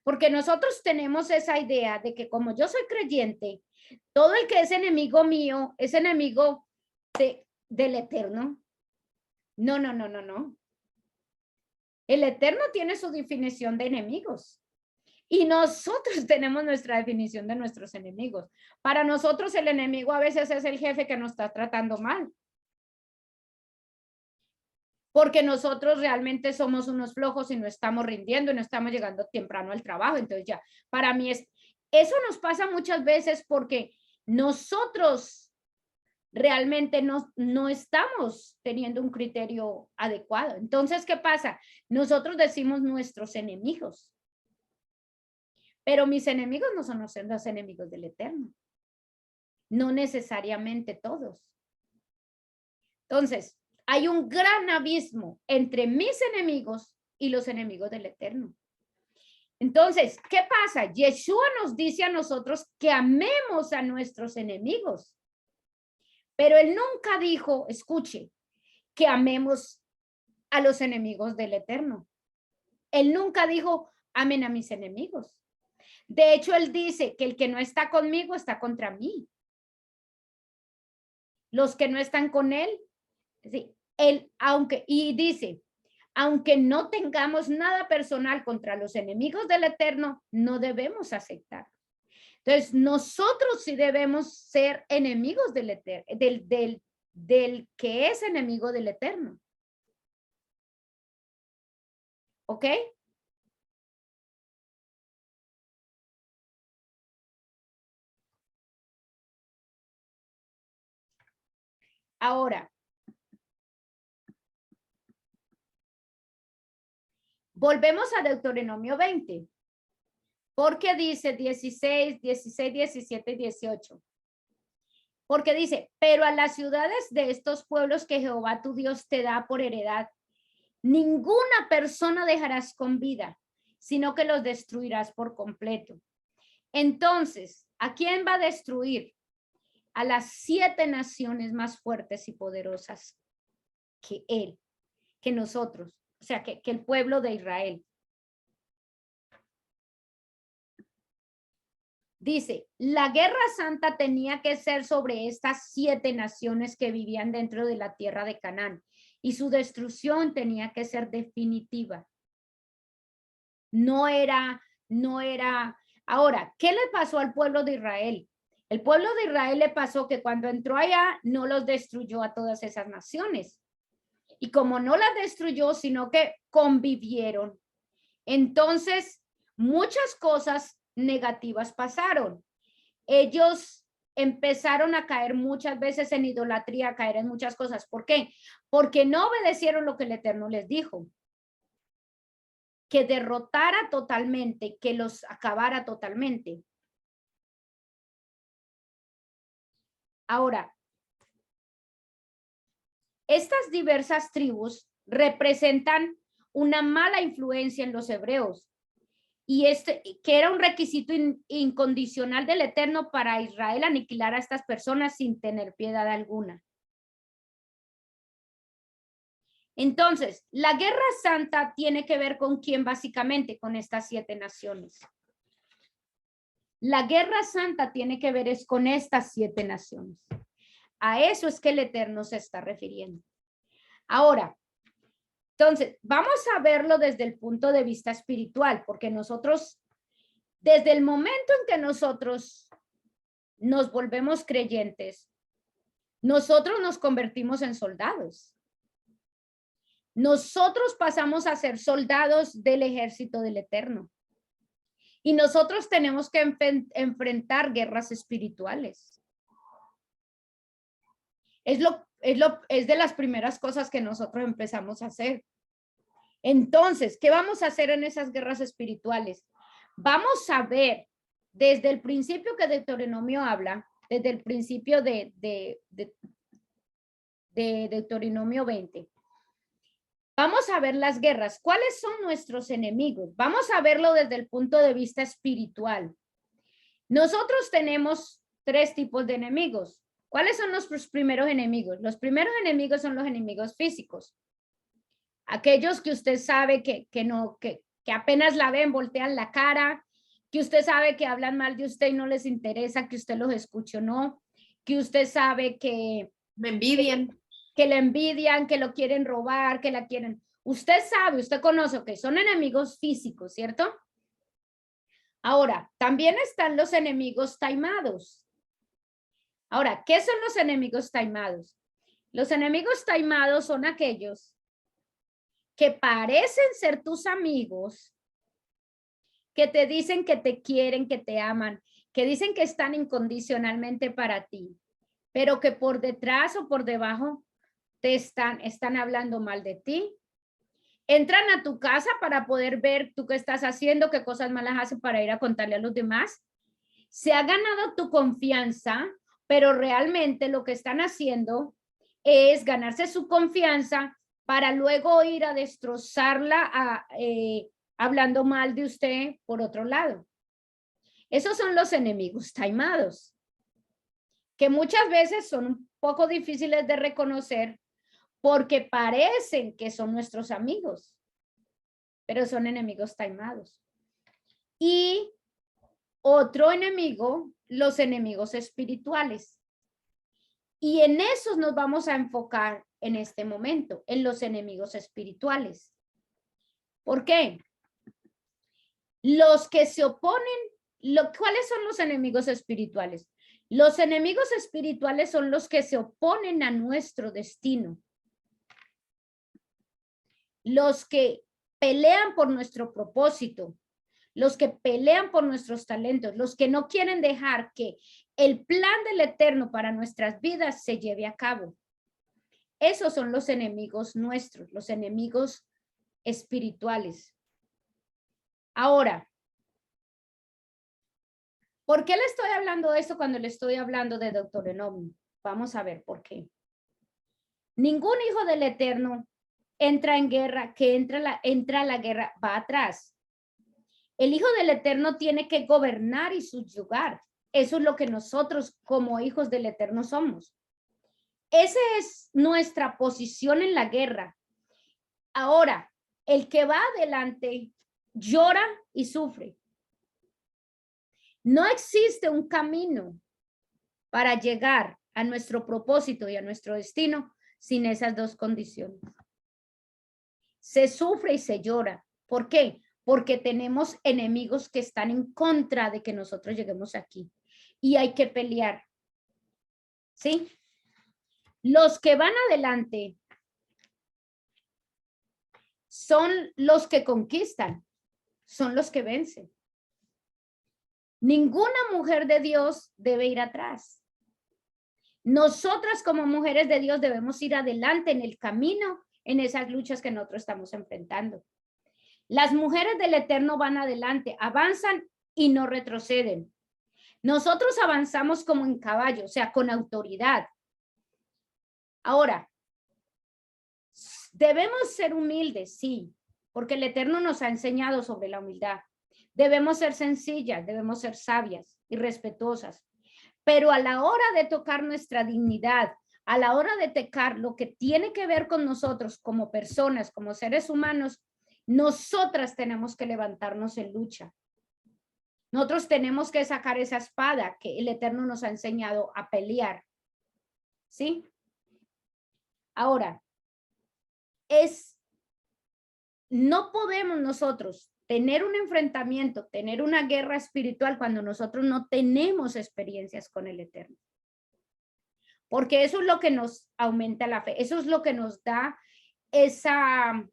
porque nosotros tenemos esa idea de que como yo soy creyente, todo el que es enemigo mío es enemigo del Eterno. No, no, no, no, no. El Eterno tiene su definición de enemigos y nosotros tenemos nuestra definición de nuestros enemigos. Para nosotros el enemigo a veces es el jefe que nos está tratando mal. Porque nosotros realmente somos unos flojos y no estamos rindiendo y no estamos llegando temprano al trabajo. Entonces ya, para mí eso nos pasa muchas veces porque nosotros realmente no estamos teniendo un criterio adecuado. Entonces, ¿qué pasa? Nosotros decimos nuestros enemigos, pero mis enemigos no son los enemigos del Eterno. No necesariamente todos. Entonces, hay un gran abismo entre mis enemigos y los enemigos del Eterno. Entonces, ¿qué pasa? Yeshua nos dice a nosotros que amemos a nuestros enemigos, pero él nunca dijo, escuche, que amemos a los enemigos del Eterno. Él nunca dijo, amen a mis enemigos. De hecho, él dice que el que no está conmigo está contra mí. Los que no están con él, sí, él, y dice, Aunque no tengamos nada personal contra los enemigos del Eterno, no debemos aceptar. Entonces, nosotros sí debemos ser enemigos del Eterno, del que es enemigo del Eterno. ¿Ok? Ahora, volvemos a Deuteronomio 20. Porque dice 16, 16, 17 y 18. Porque dice, pero a las ciudades de estos pueblos que Jehová tu Dios te da por heredad, ninguna persona dejarás con vida, sino que los destruirás por completo. Entonces, ¿a quién va a destruir? A las 7 naciones más fuertes y poderosas que él, que nosotros, o sea, que el pueblo de Israel. Dice, la guerra santa tenía que ser sobre estas 7 naciones que vivían dentro de la tierra de Canaán y su destrucción tenía que ser definitiva. No era. Ahora, ¿qué le pasó al pueblo de Israel? El pueblo de Israel le pasó que cuando entró allá no los destruyó a todas esas naciones. Y como no las destruyó, sino que convivieron, entonces muchas cosas negativas pasaron. Ellos empezaron a caer muchas veces en idolatría, a caer en muchas cosas. ¿Por qué? Porque no obedecieron lo que el Eterno les dijo. Que derrotara totalmente, que los acabara totalmente. Ahora, estas diversas tribus representan una mala influencia en los hebreos. Y que era un requisito incondicional del Eterno para Israel aniquilar a estas personas sin tener piedad alguna. Entonces, la guerra santa tiene que ver con quién básicamente, con estas 7 naciones. La guerra santa tiene que ver es con estas 7 naciones. A eso es que el Eterno se está refiriendo. Ahora, entonces, vamos a verlo desde el punto de vista espiritual, porque nosotros, desde el momento en que nosotros nos volvemos creyentes, nosotros nos convertimos en soldados. Nosotros pasamos a ser soldados del ejército del Eterno. Y nosotros tenemos que enfrentar guerras espirituales. Es de las primeras cosas que nosotros empezamos a hacer. Entonces, ¿qué vamos a hacer en esas guerras espirituales? Vamos a ver desde el principio que Deuteronomio habla, desde el principio de Deuteronomio 20. Vamos a ver las guerras. ¿Cuáles son nuestros enemigos? Vamos a verlo desde el punto de vista espiritual. Nosotros tenemos 3 tipos de enemigos. ¿Cuáles son los primeros enemigos? Los primeros enemigos son los enemigos físicos. Aquellos que usted sabe que apenas la ven, voltean la cara, que usted sabe que hablan mal de usted y no les interesa que usted los escuche o no, que usted sabe que me envidian, que le envidian, que lo quieren robar, que la quieren. Usted sabe, usted conoce que son enemigos físicos, ¿cierto? Ahora, también están los enemigos taimados. Ahora, ¿qué son los enemigos taimados? Los enemigos taimados son aquellos que parecen ser tus amigos, que te dicen que te quieren, que te aman, que dicen que están incondicionalmente para ti, pero que por detrás o por debajo te están hablando mal de ti. Entran a tu casa para poder ver tú qué estás haciendo, qué cosas malas hacen para ir a contarle a los demás. Se ha ganado tu confianza, pero realmente lo que están haciendo es ganarse su confianza para luego ir a destrozarla hablando mal de usted por otro lado. Esos son los enemigos taimados, que muchas veces son un poco difíciles de reconocer porque parecen que son nuestros amigos, pero son enemigos taimados. Y otro enemigo, los enemigos espirituales. Y en esos nos vamos a enfocar en este momento, en los enemigos espirituales. ¿Por qué? Los que se oponen, ¿cuáles son los enemigos espirituales? Los enemigos espirituales son los que se oponen a nuestro destino. Los que pelean por nuestro propósito, los que pelean por nuestros talentos, los que no quieren dejar que el plan del Eterno para nuestras vidas se lleve a cabo. Esos son los enemigos nuestros, los enemigos espirituales. Ahora, ¿por qué le estoy hablando de esto cuando le estoy hablando de Deuteronomio? Vamos a ver por qué. Ningún hijo del Eterno entra en guerra, que entra a la guerra, va atrás. El hijo del Eterno tiene que gobernar y subyugar. Eso es lo que nosotros como hijos del Eterno somos. Esa es nuestra posición en la guerra. Ahora, el que va adelante llora y sufre. No existe un camino para llegar a nuestro propósito y a nuestro destino sin esas dos condiciones. Se sufre y se llora. ¿Por qué? Porque tenemos enemigos que están en contra de que nosotros lleguemos aquí. Y hay que pelear. ¿Sí? Los que van adelante son los que conquistan, son los que vencen. Ninguna mujer de Dios debe ir atrás. Nosotras como mujeres de Dios debemos ir adelante en el camino, en esas luchas que nosotros estamos enfrentando. Las mujeres del Eterno van adelante, avanzan y no retroceden. Nosotros avanzamos como en caballo, o sea, con autoridad. Ahora, debemos ser humildes, sí, porque el Eterno nos ha enseñado sobre la humildad. Debemos ser sencillas, debemos ser sabias y respetuosas. Pero a la hora de tocar nuestra dignidad, a la hora de tocar lo que tiene que ver con nosotros como personas, como seres humanos, nosotras tenemos que levantarnos en lucha. Nosotros tenemos que sacar esa espada que el Eterno nos ha enseñado a pelear. ¿Sí? Ahora, no podemos nosotros tener un enfrentamiento, tener una guerra espiritual cuando nosotros no tenemos experiencias con el Eterno. Porque eso es lo que nos aumenta la fe, eso es lo que nos da esa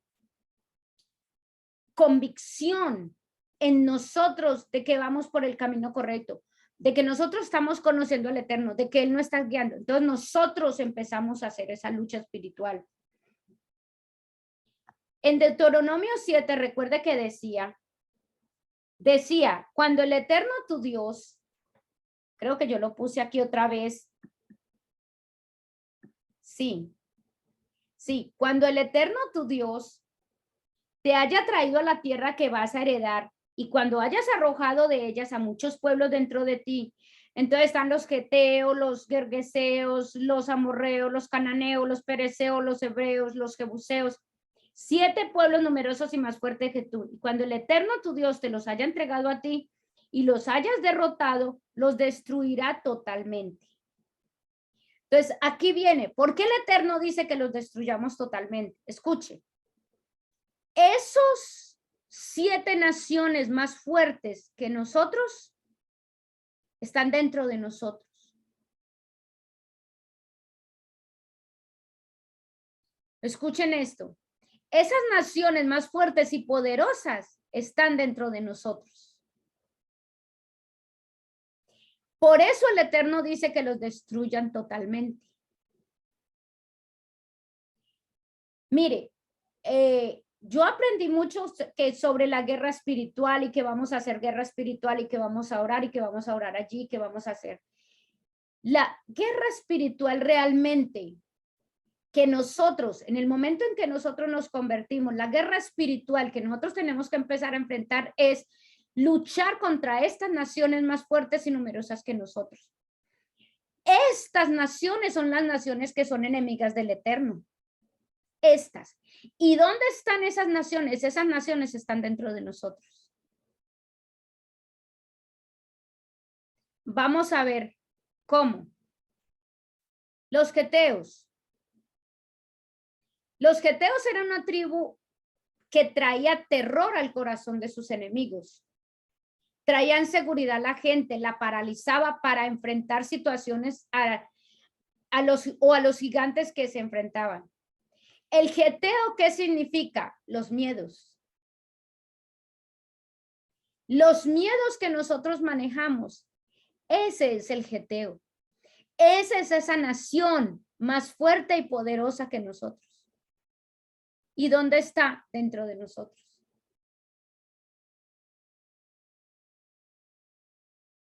convicción en nosotros de que vamos por el camino correcto, de que nosotros estamos conociendo al Eterno, de que Él nos está guiando. Entonces nosotros empezamos a hacer esa lucha espiritual. En Deuteronomio 7, recuerde que decía, cuando el Eterno tu Dios, creo que yo lo puse aquí otra vez. Sí, cuando el Eterno tu Dios te haya traído a la tierra que vas a heredar y cuando hayas arrojado de ellas a muchos pueblos dentro de ti, entonces están los geteos, los gergeseos, los amorreos, los cananeos, los pereceos, los hebreos, los jebuseos, 7 pueblos numerosos y más fuertes que tú. Y cuando el Eterno tu Dios te los haya entregado a ti y los hayas derrotado, los destruirá totalmente. Entonces, aquí viene, ¿por qué el Eterno dice que los destruyamos totalmente? Escuche, esos 7 naciones más fuertes que nosotros están dentro de nosotros. Escuchen esto. Esas naciones más fuertes y poderosas están dentro de nosotros. Por eso el Eterno dice que los destruyan totalmente. Mire, yo aprendí mucho sobre la guerra espiritual y que vamos a hacer guerra espiritual y que vamos a orar y que vamos a orar allí, que vamos a hacer. La guerra espiritual realmente que nosotros, en el momento en que nosotros nos convertimos, la guerra espiritual que nosotros tenemos que empezar a enfrentar es luchar contra estas naciones más fuertes y numerosas que nosotros. Estas naciones son las naciones que son enemigas del Eterno. Estas. ¿Y dónde están esas naciones? Esas naciones están dentro de nosotros. Vamos a ver cómo. Los geteos. Los geteos eran una tribu que traía terror al corazón de sus enemigos. Traía inseguridad a la gente, la paralizaba para enfrentar situaciones a los gigantes que se enfrentaban. El geteo, ¿qué significa? Los miedos. Los miedos que nosotros manejamos, ese es el geteo. Esa es esa nación más fuerte y poderosa que nosotros. ¿Y dónde está? Dentro de nosotros.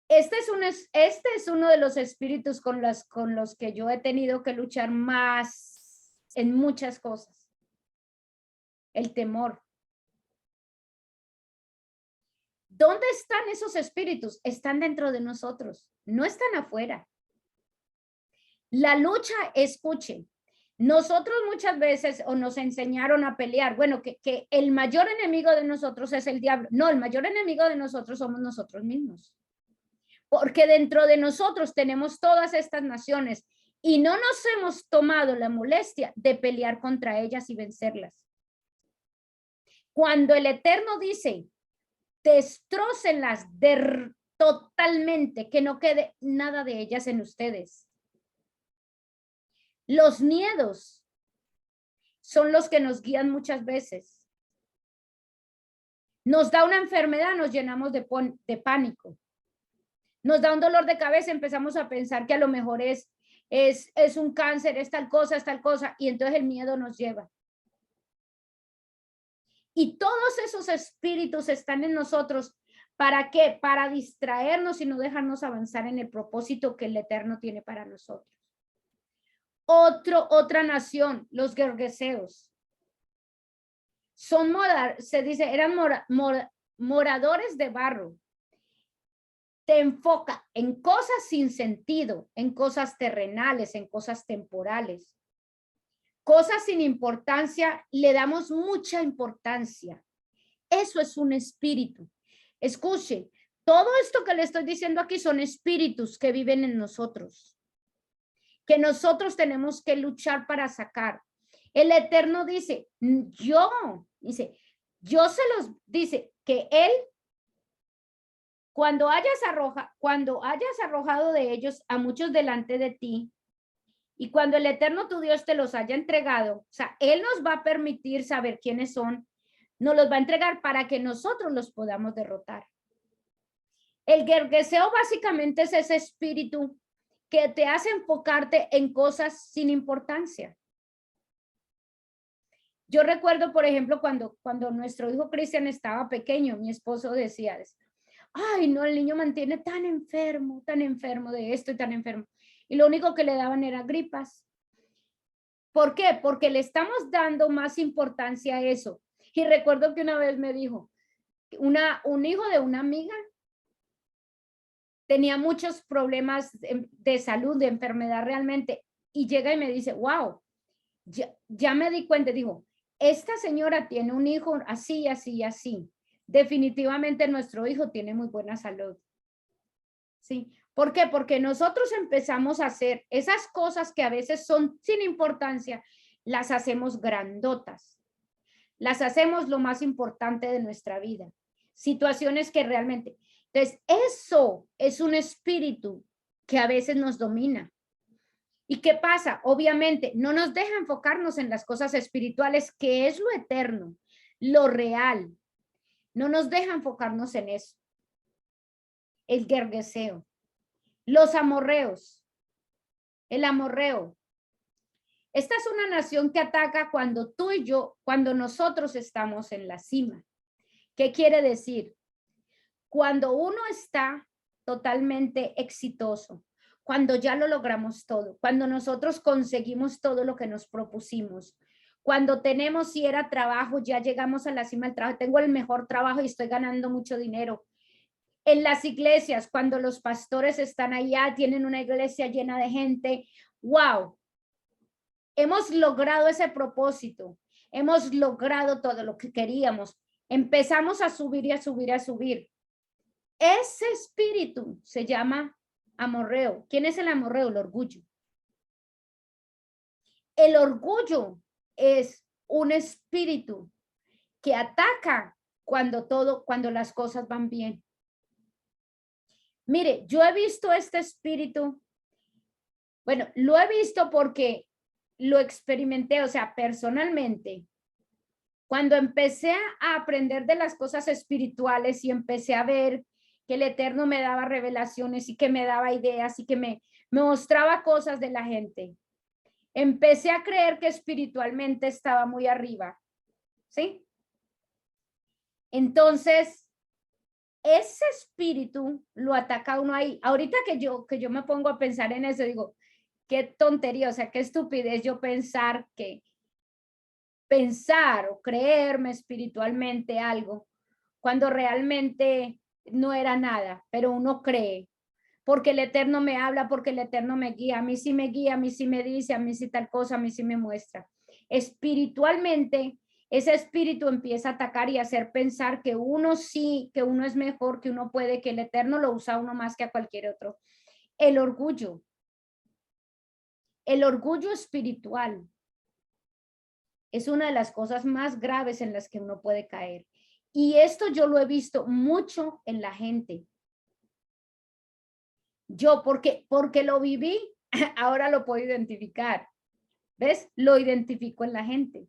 Este es uno de los espíritus con los que yo he tenido que luchar más en muchas cosas. El temor. ¿Dónde están esos espíritus? Están dentro de nosotros, no están afuera. La lucha, escuchen, nosotros muchas veces o nos enseñaron a pelear, bueno, que el mayor enemigo de nosotros es el diablo. No, el mayor enemigo de nosotros somos nosotros mismos. Porque dentro de nosotros tenemos todas estas naciones y no nos hemos tomado la molestia de pelear contra ellas y vencerlas. Cuando el Eterno dice, destrócenlas totalmente, que no quede nada de ellas en ustedes. Los miedos son los que nos guían muchas veces. Nos da una enfermedad, nos llenamos de pánico. Nos da un dolor de cabeza, empezamos a pensar que a lo mejor es un cáncer, es tal cosa, y entonces el miedo nos lleva. Y todos esos espíritus están en nosotros. ¿Para qué? Para distraernos y no dejarnos avanzar en el propósito que el Eterno tiene para nosotros. Otra nación, los gergeseos. Se dice, eran moradores de barro. Te enfoca en cosas sin sentido, en cosas terrenales, en cosas temporales. Cosas sin importancia, le damos mucha importancia. Eso es un espíritu. Escuche, todo esto que le estoy diciendo aquí son espíritus que viven en nosotros, que nosotros tenemos que luchar para sacar. El Eterno dice, yo se los dice que él, cuando hayas arrojado de ellos a muchos delante de ti, y cuando el Eterno tu Dios te los haya entregado, o sea, él nos va a permitir saber quiénes son, nos los va a entregar para que nosotros los podamos derrotar. El gergeseo básicamente es ese espíritu que te hace enfocarte en cosas sin importancia. Yo recuerdo, por ejemplo, cuando nuestro hijo Cristian estaba pequeño, mi esposo decía, ay, no, el niño mantiene tan enfermo de esto y tan enfermo. Y lo único que le daban era gripas. ¿Por qué? Porque le estamos dando más importancia a eso. Y recuerdo que una vez me dijo, un hijo de una amiga tenía muchos problemas de salud, de enfermedad realmente, y llega y me dice, wow, ya me di cuenta, dijo, esta señora tiene un hijo así, así, así. Definitivamente nuestro hijo tiene muy buena salud. ¿Sí? ¿Por qué? Porque nosotros empezamos a hacer esas cosas que a veces son sin importancia, las hacemos grandotas. Las hacemos lo más importante de nuestra vida. Situaciones que realmente... Entonces, eso es un espíritu que a veces nos domina. ¿Y qué pasa? Obviamente, no nos deja enfocarnos en las cosas espirituales, que es lo eterno, lo real. No nos deja enfocarnos en eso. El gergeseo. Los amorreos. El amorreo. Esta es una nación que ataca cuando tú y yo, cuando nosotros estamos en la cima. ¿Qué quiere decir? Cuando uno está totalmente exitoso, cuando ya lo logramos todo, cuando nosotros conseguimos todo lo que nos propusimos, cuando tenemos, si era trabajo, ya llegamos a la cima del trabajo, tengo el mejor trabajo y estoy ganando mucho dinero. En las iglesias, cuando los pastores están allá, tienen una iglesia llena de gente, wow, hemos logrado ese propósito, hemos logrado todo lo que queríamos, empezamos a subir y a subir y a subir. Ese espíritu se llama amorreo. ¿Quién es el amorreo? El orgullo. El orgullo es un espíritu que ataca cuando las cosas van bien. Mire, yo he visto este espíritu, bueno, lo he visto porque lo experimenté, o sea, personalmente. Cuando empecé a aprender de las cosas espirituales y empecé a ver que el Eterno me daba revelaciones y que me daba ideas y que me mostraba cosas de la gente, empecé a creer que espiritualmente estaba muy arriba, ¿sí? Entonces, ese espíritu lo ataca a uno ahí. Ahorita que yo me pongo a pensar en eso, digo, qué tontería, o sea, qué estupidez yo pensar o creerme espiritualmente algo cuando realmente no era nada, pero uno cree, porque el Eterno me habla, porque el Eterno me guía, a mí sí me dice, a mí sí tal cosa, a mí sí me muestra. Espiritualmente, ese espíritu empieza a atacar y a hacer pensar que uno sí, que uno es mejor, que uno puede, que el Eterno lo usa a uno más que a cualquier otro. El orgullo espiritual es una de las cosas más graves en las que uno puede caer. Y esto yo lo he visto mucho en la gente. Yo, porque lo viví, ahora lo puedo identificar. ¿Ves? Lo identifico en la gente.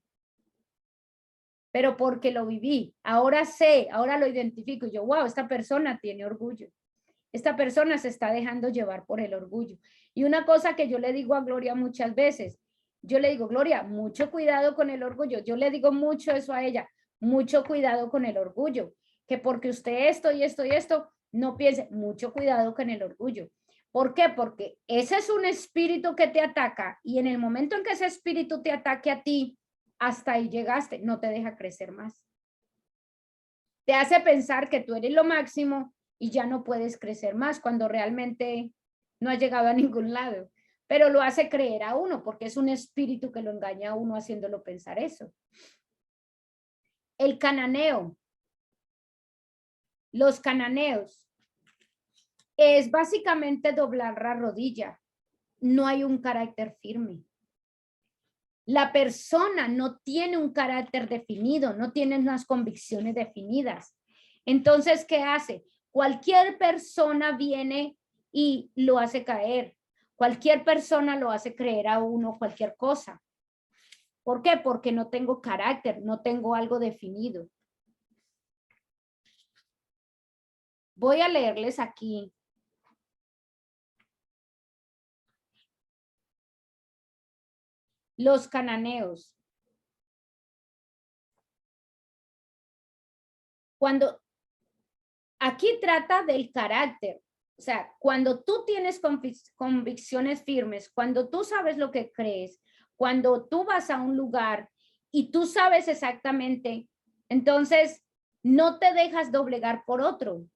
Pero porque lo viví, ahora sé, ahora lo identifico. Y yo, wow, esta persona tiene orgullo. Esta persona se está dejando llevar por el orgullo. Y una cosa que yo le digo a Gloria muchas veces, yo le digo, Gloria, mucho cuidado con el orgullo. Yo le digo mucho eso a ella, mucho cuidado con el orgullo. Que porque usted esto y esto y esto, no piense, mucho cuidado con el orgullo. ¿Por qué? Porque ese es un espíritu que te ataca y en el momento en que ese espíritu te ataque a ti, hasta ahí llegaste, no te deja crecer más. Te hace pensar que tú eres lo máximo y ya no puedes crecer más cuando realmente no has llegado a ningún lado. Pero lo hace creer a uno porque es un espíritu que lo engaña a uno haciéndolo pensar eso. El cananeo. Los cananeos es básicamente doblar la rodilla. No hay un carácter firme. La persona no tiene un carácter definido, no tiene unas convicciones definidas. Entonces, ¿qué hace? Cualquier persona viene y lo hace caer. Cualquier persona lo hace creer a uno cualquier cosa. ¿Por qué? Porque no tengo carácter, no tengo algo definido. Voy a leerles aquí. Los cananeos. Cuando aquí trata del carácter, o sea, cuando tú tienes convicciones firmes, cuando tú sabes lo que crees, cuando tú vas a un lugar y tú sabes exactamente, entonces no te dejas doblegar por otro.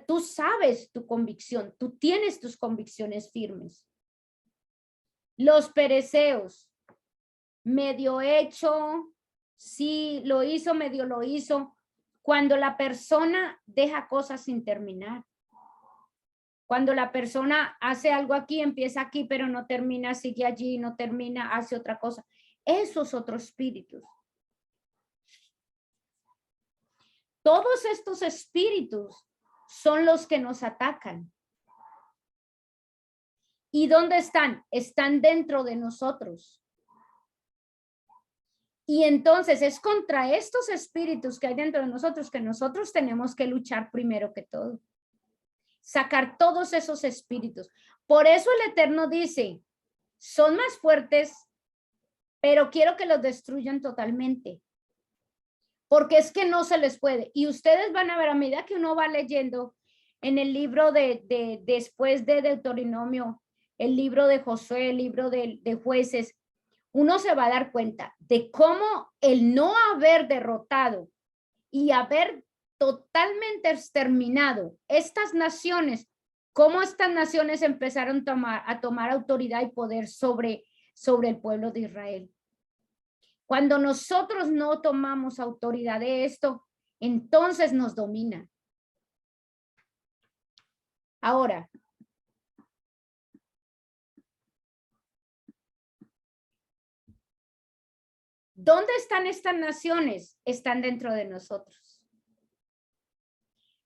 Tú sabes tu convicción, tú tienes tus convicciones firmes. Los pereceos, medio hecho, sí lo hizo, medio lo hizo, cuando la persona deja cosas sin terminar. Cuando la persona hace algo aquí, empieza aquí, pero no termina, sigue allí, no termina, hace otra cosa. Esos otros espíritus. Todos estos espíritus son los que nos atacan. ¿Y dónde están? Están dentro de nosotros. Y entonces es contra estos espíritus que hay dentro de nosotros que nosotros tenemos que luchar primero que todo. Sacar todos esos espíritus. Por eso el Eterno dice, son más fuertes, pero quiero que los destruyan totalmente. Porque es que no se les puede. Y ustedes van a ver a medida que uno va leyendo en el libro después de Deuteronomio, el libro de Josué, el libro de Jueces, uno se va a dar cuenta de cómo el no haber derrotado y haber totalmente exterminado estas naciones, cómo estas naciones empezaron a tomar autoridad y poder sobre el pueblo de Israel. Cuando nosotros no tomamos autoridad de esto, entonces nos domina. Ahora, ¿Dónde están estas naciones? Están dentro de nosotros.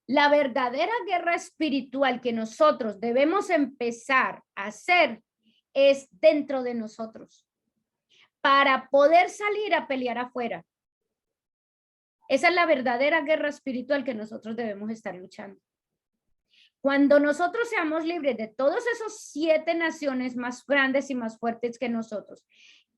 La verdadera guerra espiritual que nosotros debemos empezar a hacer es dentro de nosotros para poder salir a pelear afuera. Esa es la verdadera guerra espiritual que nosotros debemos estar luchando. Cuando nosotros seamos libres de todos esos 7 naciones más grandes y más fuertes que nosotros,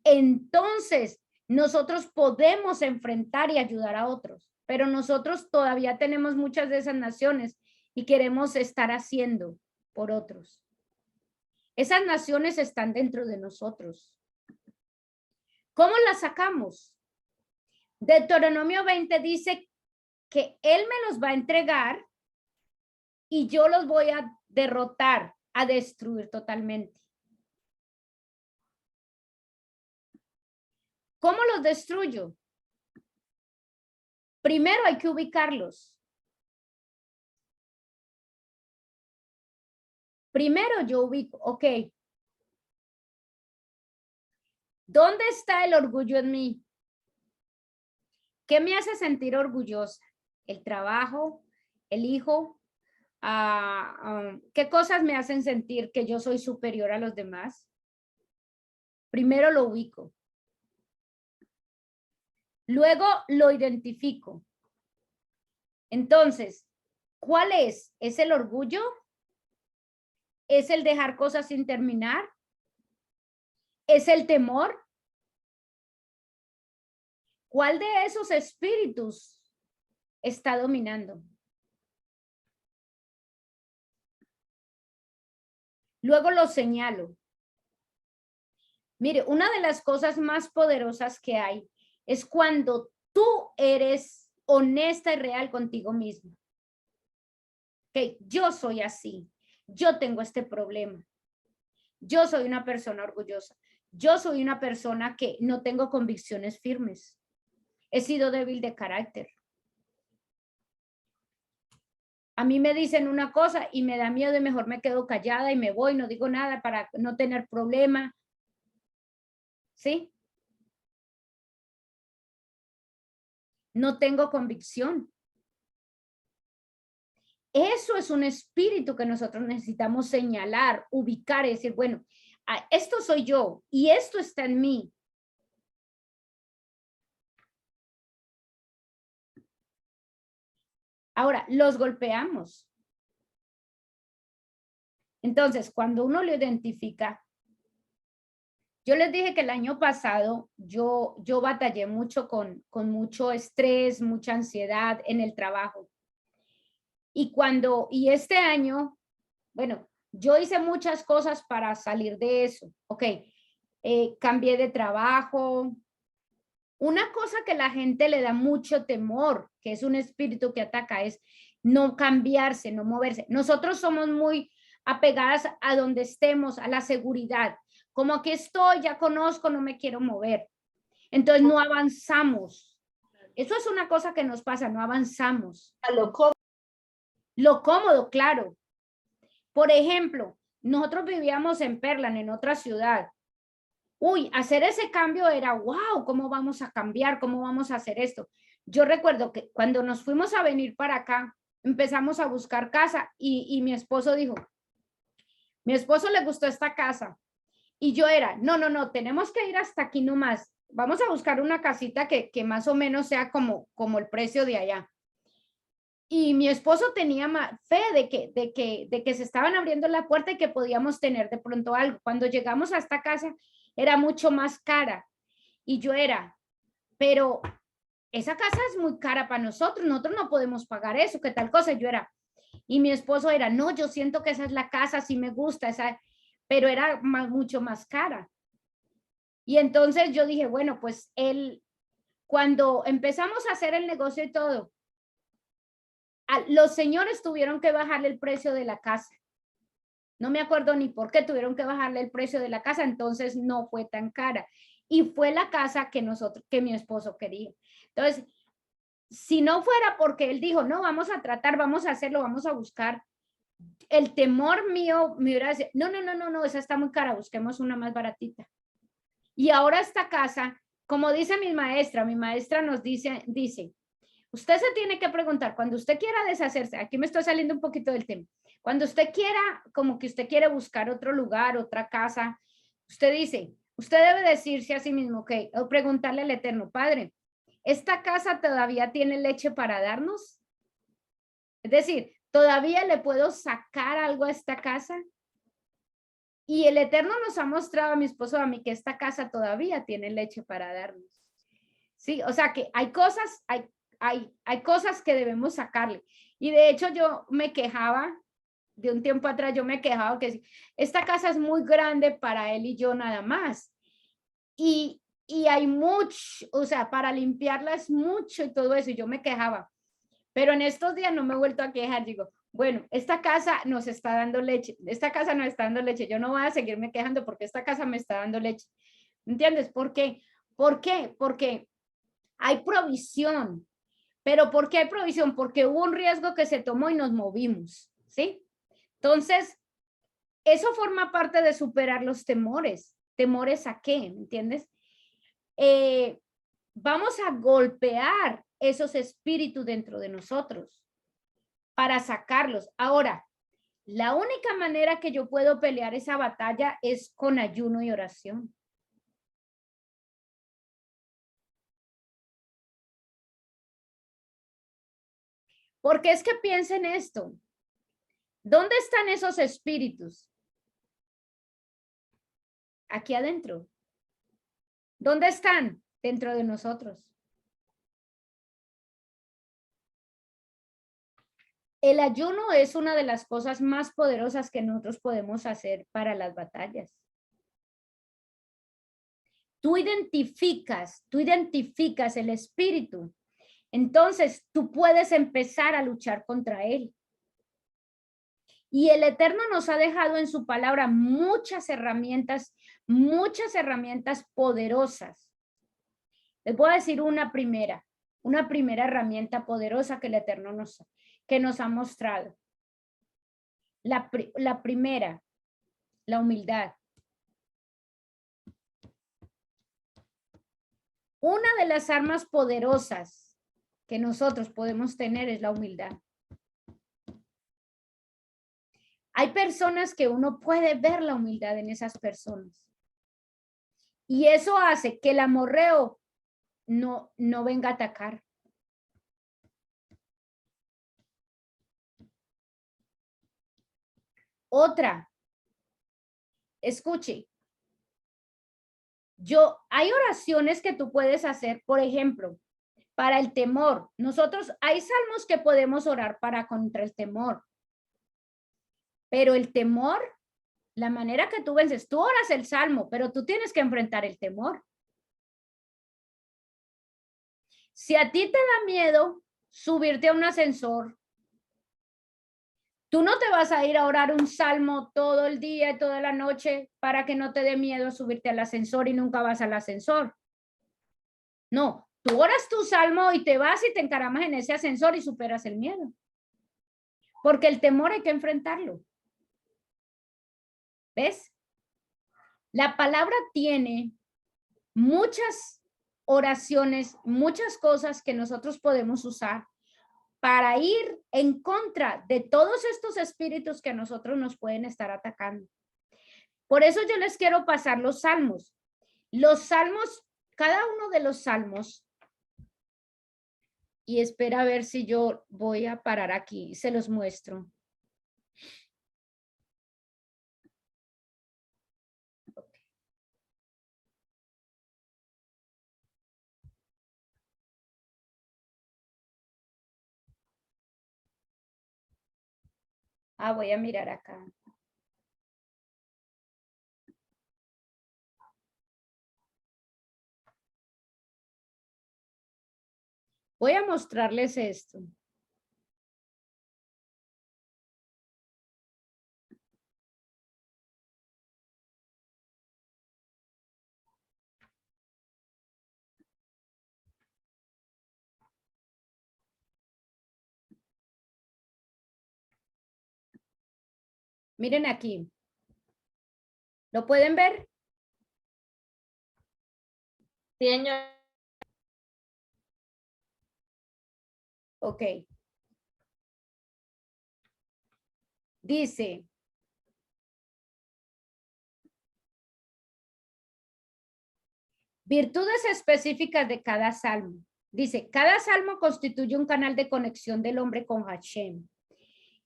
entonces nosotros podemos enfrentar y ayudar a otros, pero nosotros todavía tenemos muchas de esas naciones y queremos estar haciendo por otros. Esas naciones están dentro de nosotros. ¿Cómo las sacamos? Deuteronomio 20 dice que Él me los va a entregar y yo los voy a derrotar, a destruir totalmente. ¿Cómo los destruyo? Primero hay que ubicarlos. Primero yo ubico, ok. ¿Dónde está el orgullo en mí? ¿Qué me hace sentir orgullosa? ¿El trabajo? ¿El hijo? ¿Qué cosas me hacen sentir que yo soy superior a los demás? Primero lo ubico. Luego lo identifico. Entonces, ¿cuál es? ¿Es el orgullo? ¿Es el dejar cosas sin terminar? ¿Es el temor? ¿Cuál de esos espíritus está dominando? Luego lo señalo. Mire, una de las cosas más poderosas que hay es cuando tú eres honesta y real contigo mismo. Que yo soy así, yo tengo este problema, yo soy una persona orgullosa, yo soy una persona que no tengo convicciones firmes, he sido débil de carácter. A mí me dicen una cosa y me da miedo y mejor me quedo callada y me voy, no digo nada para no tener problema. ¿Sí? No tengo convicción. Eso es un espíritu que nosotros necesitamos señalar, ubicar y decir, bueno, esto soy yo y esto está en mí. Ahora, los golpeamos. Entonces, cuando uno lo identifica, yo les dije que el año pasado yo batallé mucho con mucho estrés, mucha ansiedad en el trabajo. Y este año, bueno, yo hice muchas cosas para salir de eso. Ok, cambié de trabajo. Una cosa que la gente le da mucho temor, que es un espíritu que ataca, es no cambiarse, no moverse. Nosotros somos muy apegadas a donde estemos, a la seguridad. Como aquí estoy, ya conozco, no me quiero mover. Entonces no avanzamos. Eso es una cosa que nos pasa, no avanzamos. Lo cómodo, claro. Por ejemplo, nosotros vivíamos en Perlan, en otra ciudad. Uy, hacer ese cambio era, wow, ¿cómo vamos a cambiar? ¿Cómo vamos a hacer esto? Yo recuerdo que cuando nos fuimos a venir para acá, empezamos a buscar casa y mi esposo dijo, mi esposo le gustó esta casa. Y yo era, no, tenemos que ir hasta aquí nomás. Vamos a buscar una casita que más o menos sea como el precio de allá. Y mi esposo tenía fe de que se estaban abriendo la puerta y que podíamos tener de pronto algo. Cuando llegamos a esta casa era mucho más cara. Y yo era, pero esa casa es muy cara para nosotros no podemos pagar eso, ¿qué tal cosa? Yo era, y mi esposo era, no, yo siento que esa es la casa, sí me gusta, pero era mucho más cara. Y entonces yo dije, bueno, pues cuando empezamos a hacer el negocio y todo, los señores tuvieron que bajarle el precio de la casa. No me acuerdo ni por qué tuvieron que bajarle el precio de la casa, entonces no fue tan cara. Y fue la casa que mi esposo quería. Entonces, si no fuera porque él dijo, no, vamos a tratar, vamos a hacerlo, vamos a buscar, el temor mío me hubiera dicho, no, esa está muy cara, busquemos una más baratita. Y ahora esta casa como dice mi maestra nos dice, usted se tiene que preguntar, cuando usted quiera deshacerse, aquí me estoy saliendo un poquito del tema, cuando usted quiera, como que usted quiere buscar otro lugar, otra casa, usted dice, usted debe decirse a sí mismo, ok, o preguntarle al Eterno, Padre, ¿esta casa todavía tiene leche para darnos? Es decir, ¿todavía le puedo sacar algo a esta casa? Y el Eterno nos ha mostrado a mi esposo y a mí que esta casa todavía tiene leche para darnos. Sí, o sea que hay cosas, hay cosas que debemos sacarle. Y de hecho yo me quejaba, de un tiempo atrás yo me quejaba que esta casa es muy grande para él y yo nada más. Y hay mucho, o sea, para limpiarla es mucho y todo eso, y yo me quejaba. Pero en estos días no me he vuelto a quejar, digo, bueno, esta casa nos está dando leche, esta casa nos está dando leche, yo no voy a seguirme quejando porque esta casa me está dando leche. ¿Entiendes? ¿Por qué? ¿Por qué? Porque hay provisión. ¿Pero por qué hay provisión? Porque hubo un riesgo que se tomó y nos movimos, ¿sí? Entonces, eso forma parte de superar los temores. ¿Temores a qué? ¿Me entiendes? Vamos a golpear esos espíritus dentro de nosotros para sacarlos. Ahora, la única manera que yo puedo pelear esa batalla es con ayuno y oración. Porque es que piensen esto. ¿Dónde están esos espíritus? Aquí adentro. ¿Dónde están? Dentro de nosotros. El ayuno es una de las cosas más poderosas que nosotros podemos hacer para las batallas. Tú identificas el espíritu. Entonces tú puedes empezar a luchar contra él. Y el Eterno nos ha dejado en su palabra muchas herramientas poderosas. Les voy a decir una primera herramienta poderosa que el Eterno nos ha mostrado. La primera, la humildad. Una de las armas poderosas que nosotros podemos tener es la humildad. Hay personas que uno puede ver la humildad en esas personas. Y eso hace que el amorreo no venga a atacar. Otra, escuche, hay oraciones que tú puedes hacer, por ejemplo, para el temor. Hay salmos que podemos orar para contra el temor. Pero el temor, la manera que tú vences, tú oras el salmo, pero tú tienes que enfrentar el temor. Si a ti te da miedo subirte a un ascensor, tú no te vas a ir a orar un salmo todo el día y toda la noche para que no te dé miedo subirte al ascensor y nunca vas al ascensor. No, tú oras tu salmo y te vas y te encaramas en ese ascensor y superas el miedo. Porque el temor hay que enfrentarlo. ¿Ves? La palabra tiene muchas oraciones, muchas cosas que nosotros podemos usar para ir en contra de todos estos espíritus que a nosotros nos pueden estar atacando. Por eso yo les quiero pasar los salmos. Los salmos, cada uno de los salmos, y espera a ver si yo voy a parar aquí, se los muestro. Voy a mirar acá. Voy a mostrarles esto. Miren aquí. ¿Lo pueden ver? señor. Ok. Dice, virtudes específicas de cada salmo. Dice, cada salmo constituye un canal de conexión del hombre con Hashem.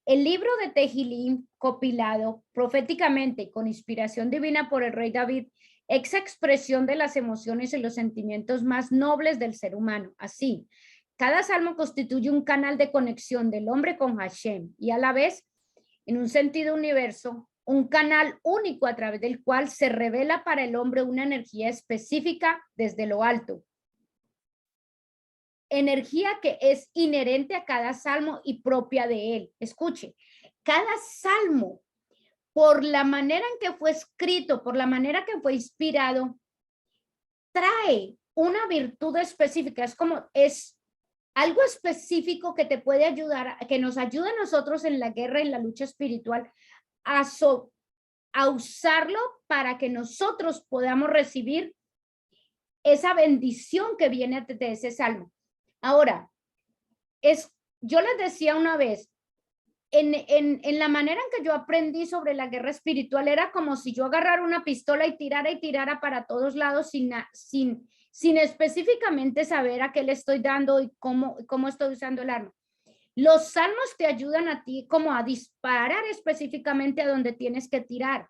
El libro de Tehilim, copilado proféticamente y con inspiración divina por el rey David, es expresión de las emociones y los sentimientos más nobles del ser humano. Así, cada salmo constituye un canal de conexión del hombre con Hashem y a la vez, en un sentido universo, un canal único a través del cual se revela para el hombre una energía específica desde lo alto. Energía que es inherente a cada salmo y propia de él. Escuche, cada salmo, por la manera en que fue escrito, por la manera que fue inspirado, trae una virtud específica. Es algo específico que te puede ayudar, que nos ayuda a nosotros en la guerra, en la lucha espiritual, a usarlo para que nosotros podamos recibir esa bendición que viene de ese salmo. Ahora, yo les decía una vez, en la manera en que yo aprendí sobre la guerra espiritual, era como si yo agarrara una pistola y tirara para todos lados sin específicamente saber a qué le estoy dando y cómo estoy usando el arma. Los salmos te ayudan a ti como a disparar específicamente a donde tienes que tirar.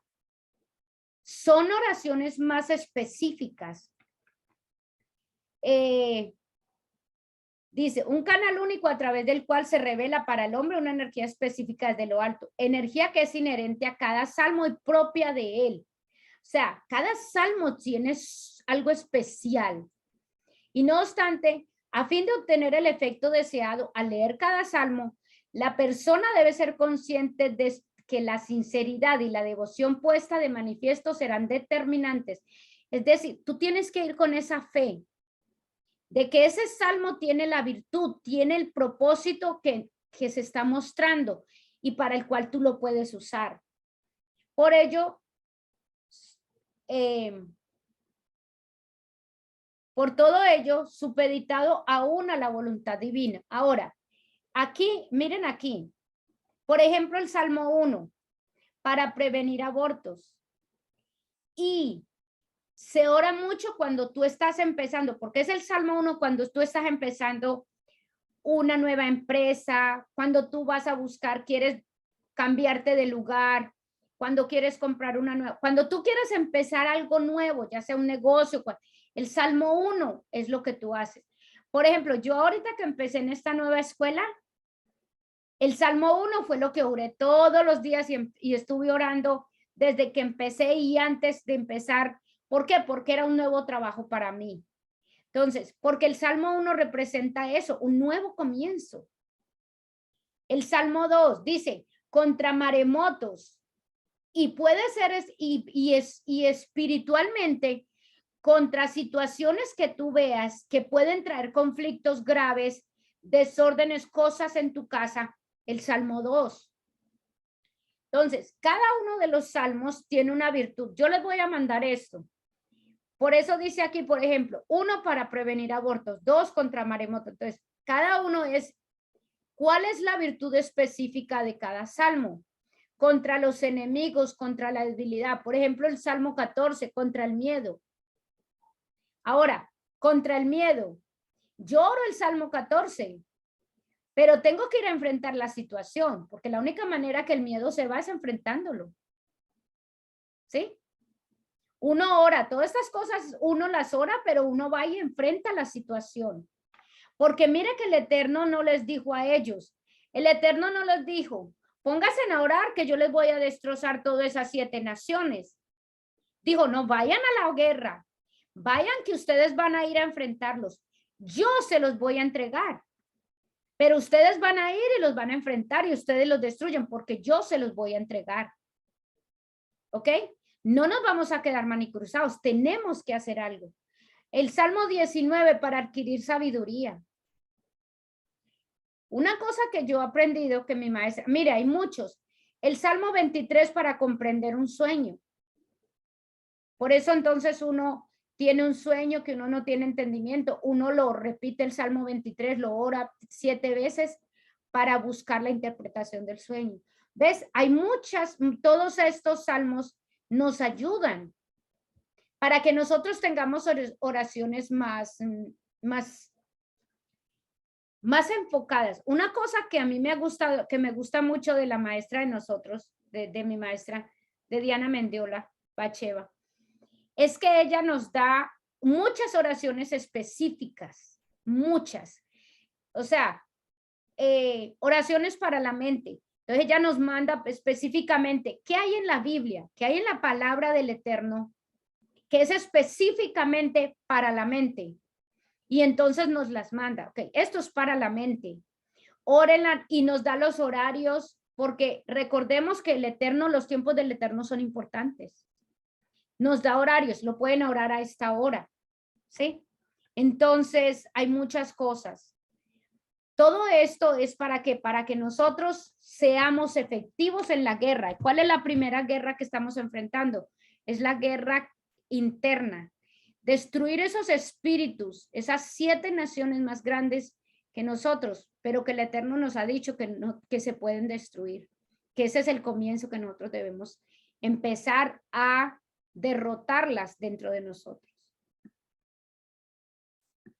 Son oraciones más específicas. Dice, un canal único a través del cual se revela para el hombre una energía específica desde lo alto, energía que es inherente a cada salmo y propia de él. O sea, cada salmo tiene algo especial. Y no obstante, a fin de obtener el efecto deseado al leer cada salmo, la persona debe ser consciente de que la sinceridad y la devoción puesta de manifiesto serán determinantes. Es decir, tú tienes que ir con esa fe de que ese salmo tiene la virtud, tiene el propósito que se está mostrando y para el cual tú lo puedes usar. Por ello, por todo ello, supeditado aún a la voluntad divina. Ahora, aquí, miren aquí, por ejemplo, el Salmo 1, para prevenir abortos. Y se ora mucho cuando tú estás empezando, porque es el Salmo 1 cuando tú estás empezando una nueva empresa, cuando tú vas a buscar, quieres cambiarte de lugar, cuando quieres comprar una nueva, cuando tú quieres empezar algo nuevo, ya sea un negocio, el Salmo 1 es lo que tú haces. Por ejemplo, yo ahorita que empecé en esta nueva escuela, el Salmo 1 fue lo que oré todos los días y estuve orando desde que empecé y antes de empezar. ¿Por qué? Porque era un nuevo trabajo para mí. Entonces, porque el Salmo 1 representa eso, un nuevo comienzo. El Salmo 2 dice, contra maremotos. Y puede ser, y espiritualmente, contra situaciones que tú veas que pueden traer conflictos graves, desórdenes, cosas en tu casa, el Salmo 2. Entonces, cada uno de los salmos tiene una virtud. Yo les voy a mandar esto. Por eso dice aquí, por ejemplo, 1 para prevenir abortos, 2 contra maremotos. Entonces, cada uno es, ¿cuál es la virtud específica de cada salmo? Contra los enemigos, contra la debilidad. Por ejemplo, el Salmo 14, contra el miedo. Ahora, contra el miedo. Yo oro el Salmo 14, pero tengo que ir a enfrentar la situación, porque la única manera que el miedo se va es enfrentándolo. ¿Sí? Uno ora, todas estas cosas uno las ora, pero uno va y enfrenta la situación. Porque mire que el Eterno no les dijo a ellos, el Eterno no les dijo, pónganse a orar que yo les voy a destrozar todas esas 7 naciones. Dijo, no vayan a la guerra, vayan que ustedes van a ir a enfrentarlos. Yo se los voy a entregar, pero ustedes van a ir y los van a enfrentar y ustedes los destruyen porque yo se los voy a entregar. ¿Ok? No nos vamos a quedar manicruzados, tenemos que hacer algo. El Salmo 19 para adquirir sabiduría. Una cosa que yo he aprendido que mi maestra, mire, hay muchos. El Salmo 23 para comprender un sueño. Por eso entonces uno tiene un sueño que uno no tiene entendimiento, uno lo repite el Salmo 23, lo ora 7 veces para buscar la interpretación del sueño. ¿Ves? Hay muchas, todos estos salmos nos ayudan para que nosotros tengamos oraciones más enfocadas. Una cosa que a mí me ha gustado, que me gusta mucho de la maestra de nosotros, de mi maestra, de Diana Mendiola Bacheva, es que ella nos da muchas oraciones específicas, muchas. O sea, oraciones para la mente. Entonces ella nos manda específicamente qué hay en la Biblia, qué hay en la palabra del Eterno, que es específicamente para la mente. Y entonces nos las manda. Ok, esto es para la mente. Órenla y nos da los horarios, porque recordemos que el Eterno, los tiempos del Eterno son importantes. Nos da horarios, lo pueden orar a esta hora, ¿sí? Entonces, hay muchas cosas. Todo esto es para que nosotros seamos efectivos en la guerra. ¿Cuál es la primera guerra que estamos enfrentando? Es la guerra interna. Destruir esos espíritus, esas 7 naciones más grandes que nosotros, pero que el Eterno nos ha dicho que se pueden destruir. Que ese es el comienzo que nosotros debemos empezar a derrotarlas dentro de nosotros.